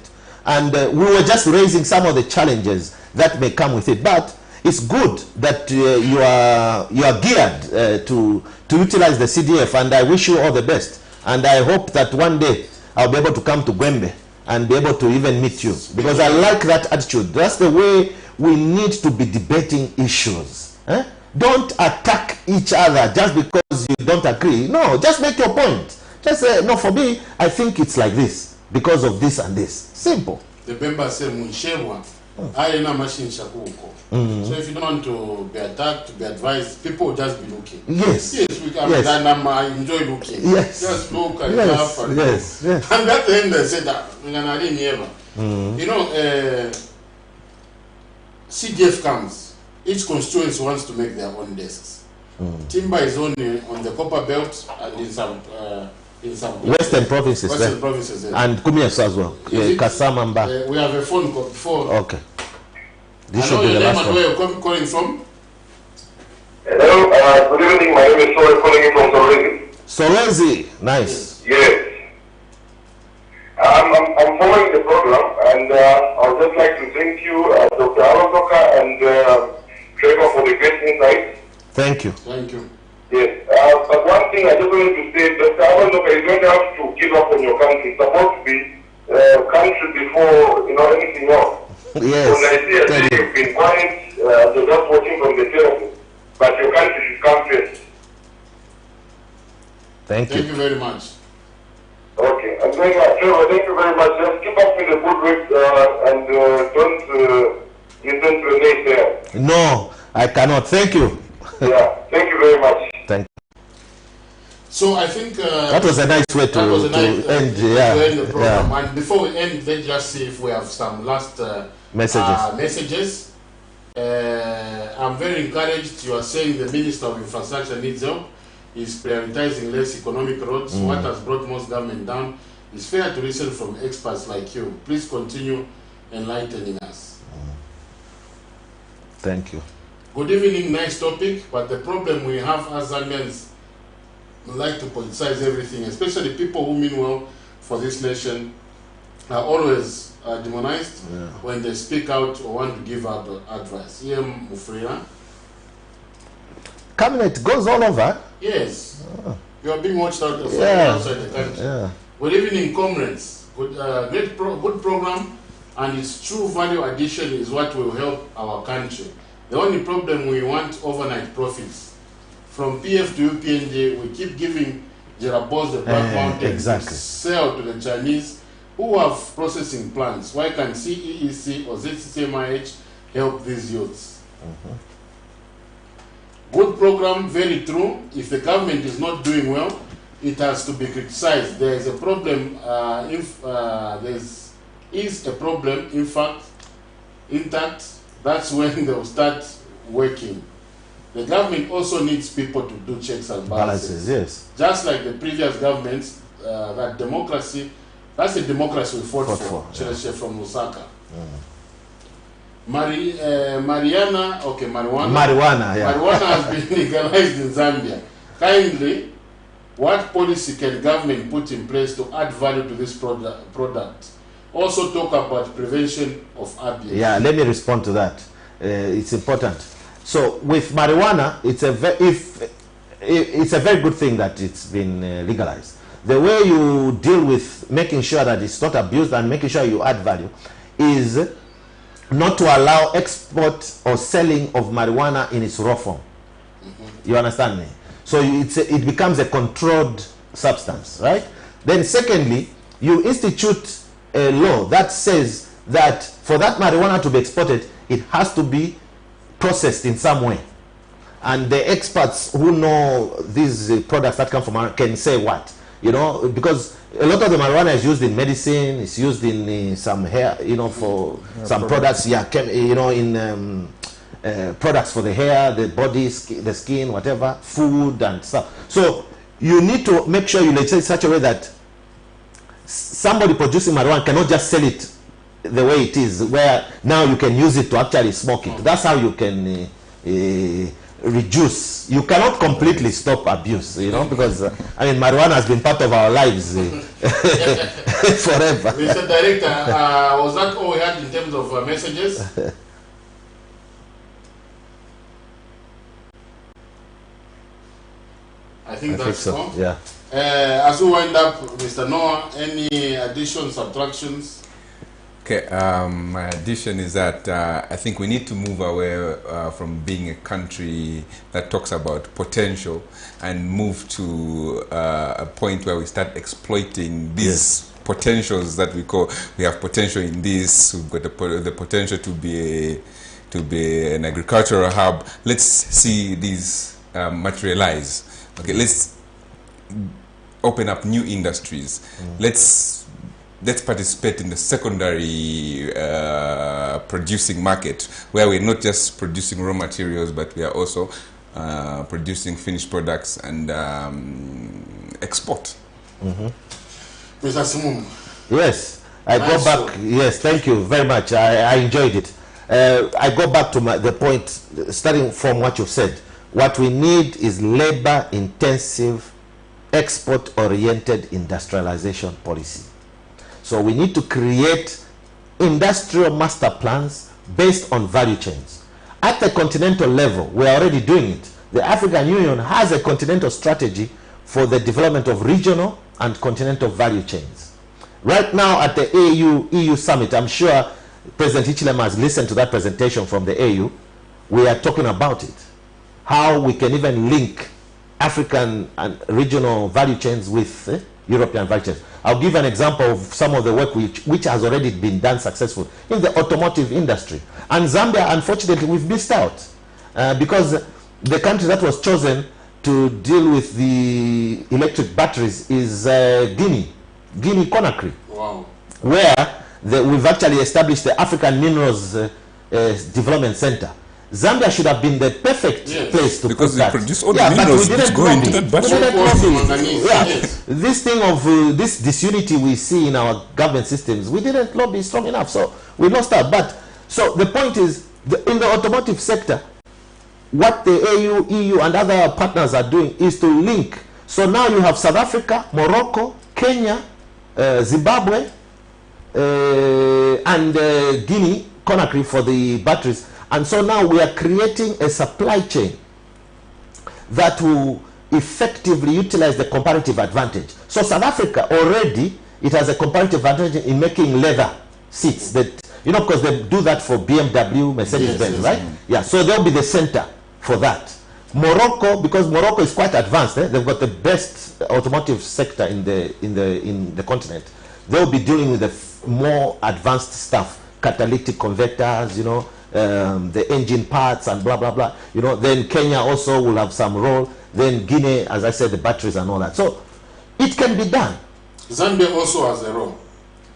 And we were just raising some of the challenges that may come with it. But it's good that you are geared to utilize the CDF, and I wish you all the best. And I hope that one day I'll be able to come to Gwembe and be able to even meet you, because I like that attitude. That's the way we need to be debating issues. Don't attack each other just because you don't agree. No, just make your point. Just say, no, for me, I think it's like this because of this and this. Simple. The member said, I am a machine shakuko. So if you don't want to be attacked, to be advised, people will just be looking. Yes. Yes, we can. Yes. I enjoy looking. Yes. Just look and Yes. laugh and Yes. look. Yes. And at the end, they said that I didn't ever. You know, CDF comes. Each constituency wants to make their own desks. Timber is only on the Copper Belt and in some Western provinces. Western provinces. And Kumias as well. Kasamamba. We have a phone call before. Okay. This should be the last one. Where you're calling from? Hello, good evening. My name is Soy, calling you from Solwezi. Solwezi, nice. Yes. I'm following the program, and I would just like to thank you, Dr. Arozoka and TREVOR, for the great insights. Thank you. Thank you. Yes. But one thing I just wanted to say, Dr. Arozoka is going to have to give up on your country. It's supposed to be country before anything else. Yes. So Nigeria, you've been quiet, they're just watching from the terrace, but your country should come first. Thank you. Thank you very much. Okay, and then Trevor, thank you very much. Just keep up with the good work and don't listen to a naysayer. No, I cannot. Thank you. Yeah, thank you very much. Thank you. So I think that was a nice way to end. The program. And before we end, let's just see if we have some last messages. I'm very encouraged. You are saying the Minister of Infrastructure needs help. Is prioritizing less economic roads. What has brought most government down? It's fair to listen from experts like you. Please continue enlightening us. Thank you. Good evening, nice topic, but the problem we have as Zambians, we like to politicize everything, especially people who mean well for this nation are always demonized when they speak out or want to give out advice. EM Mufrira. Camnet goes all over. Yes. You are being watched out outside the country. Yeah. Good evening, comrades. Good program, and its true value addition is what will help our country. The only problem, we want overnight profits. From PF to UPNJ, we keep giving Jerabos the Black Mountains to sell to the Chinese who have processing plants. Why can't CEEC or ZCCMIH help these youths? Good program, very true. If the government is not doing well, it has to be criticized. There is a problem, there is a problem, in fact, intact, that's when they'll start working. The government also needs people to do checks and balances. Yes. Just like the previous governments, that democracy, that's the democracy we fought for. Chelsea from Lusaka. Marijuana has been legalized in Zambia. Kindly, what policy can government put in place to add value to this product? Also talk about prevention of abuse. Yeah, let me respond to that. It's important. So with marijuana, it's a very good thing that it's been legalized. The way you deal with making sure that it's not abused and making sure you add value is not to allow export or selling of marijuana in its raw form. You understand me? So it becomes a controlled substance, right? Then secondly, you institute a law that says that for that marijuana to be exported, it has to be processed in some way. And the experts who know these products that come from marijuana can say what, you know, because a lot of the marijuana is used in medicine, it's used in some hair, you know, for some products, you know, in products for the hair, the body, the skin, whatever, food and stuff. So you need to make sure you legislate in such a way that somebody producing marijuana cannot just sell it the way it is, where now you can use it to actually smoke it. That's how you can reduce. You cannot completely stop abuse, you know, because I mean, marijuana has been part of our lives forever. Mr. Director, was that all we had in terms of messages? I think that's so. all. Yeah. As we wind up, Mr. Noah, any additions, subtractions? Okay, my addition is that I think we need to move away from being a country that talks about potential and move to a point where we start exploiting these potentials that we call. We have potential in this. We've got the potential to be an agricultural hub. Let's see these materialize. Okay, let's open up new industries. Let's participate in the secondary producing market, where we're not just producing raw materials, but we are also producing finished products and export. Mr. Simumba. Yes, I go back. Yes, thank you very much. I enjoyed it. I go back to the point, starting from what you said. What we need is labor-intensive, export-oriented industrialization policy. So we need to create industrial master plans based on value chains. At the continental level, we're already doing it. The African Union has a continental strategy for the development of regional and continental value chains. Right now at the EU summit, I'm sure President Hichilema has listened to that presentation from the AU. We are talking about it. How we can even link African and regional value chains with European value chains. I'll give an example of some of the work which has already been done successfully in the automotive industry. And Zambia, unfortunately, we've missed out because the country that was chosen to deal with the electric batteries is Guinea Conakry. Wow. Where we've actually established the African Minerals Development Center. Zambia should have been the perfect place to put that. Because they produce all the minerals which go into that battery. This thing of this disunity we see in our government systems, we didn't lobby strong enough, so we lost out. But so the point is, in the automotive sector, what the AU, EU, and other partners are doing is to link. So now you have South Africa, Morocco, Kenya, Zimbabwe, and Guinea Conakry for the batteries. And so now we are creating a supply chain that will effectively utilize the comparative advantage. So South Africa already, it has a comparative advantage in making leather seats. That, you know, because they do that for BMW, Mercedes-Benz, right? Yeah, so they'll be the center for that. Morocco, because Morocco is quite advanced, they've got the best automotive sector in the continent. They'll be dealing with the more advanced stuff, catalytic converters, you know, the engine parts and blah blah blah, you know. Then Kenya also will have some role. Then Guinea, as I said, the batteries and all that. So it can be done. Zambia also has a role.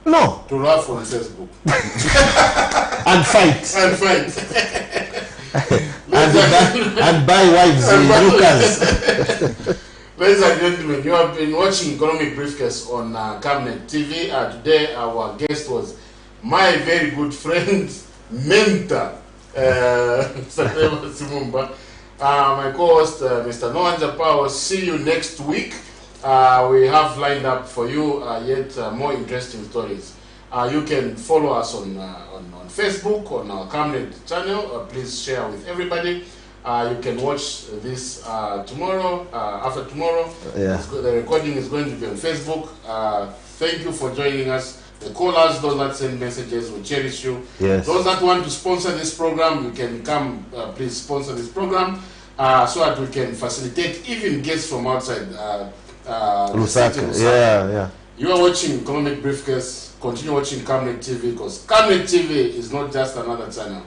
No. To laugh on Facebook. And fight. And fight. and buy wives in Lucas. Ladies and gentlemen, you have been watching Economic Briefcase on Camnet TV. Today our guest was my very good friend, mentor, Mr. TREVOR SIMUMBA. My co-host, Mr. Noah Njapa. See you next week. We have lined up for you yet more interesting stories. You can follow us on Facebook, on our Camnet channel. Please share with everybody. You can watch this tomorrow, after tomorrow. Yeah. The recording is going to be on Facebook. Thank you for joining us. The callers, those that send messages, we cherish you. Yes. Those that want to sponsor this program, you can come, please sponsor this program. so that we can facilitate even guests from outside. Lusaka. Yeah. You are watching Economic Briefcase. Continue watching Camnet TV, because Camnet TV is not just another channel.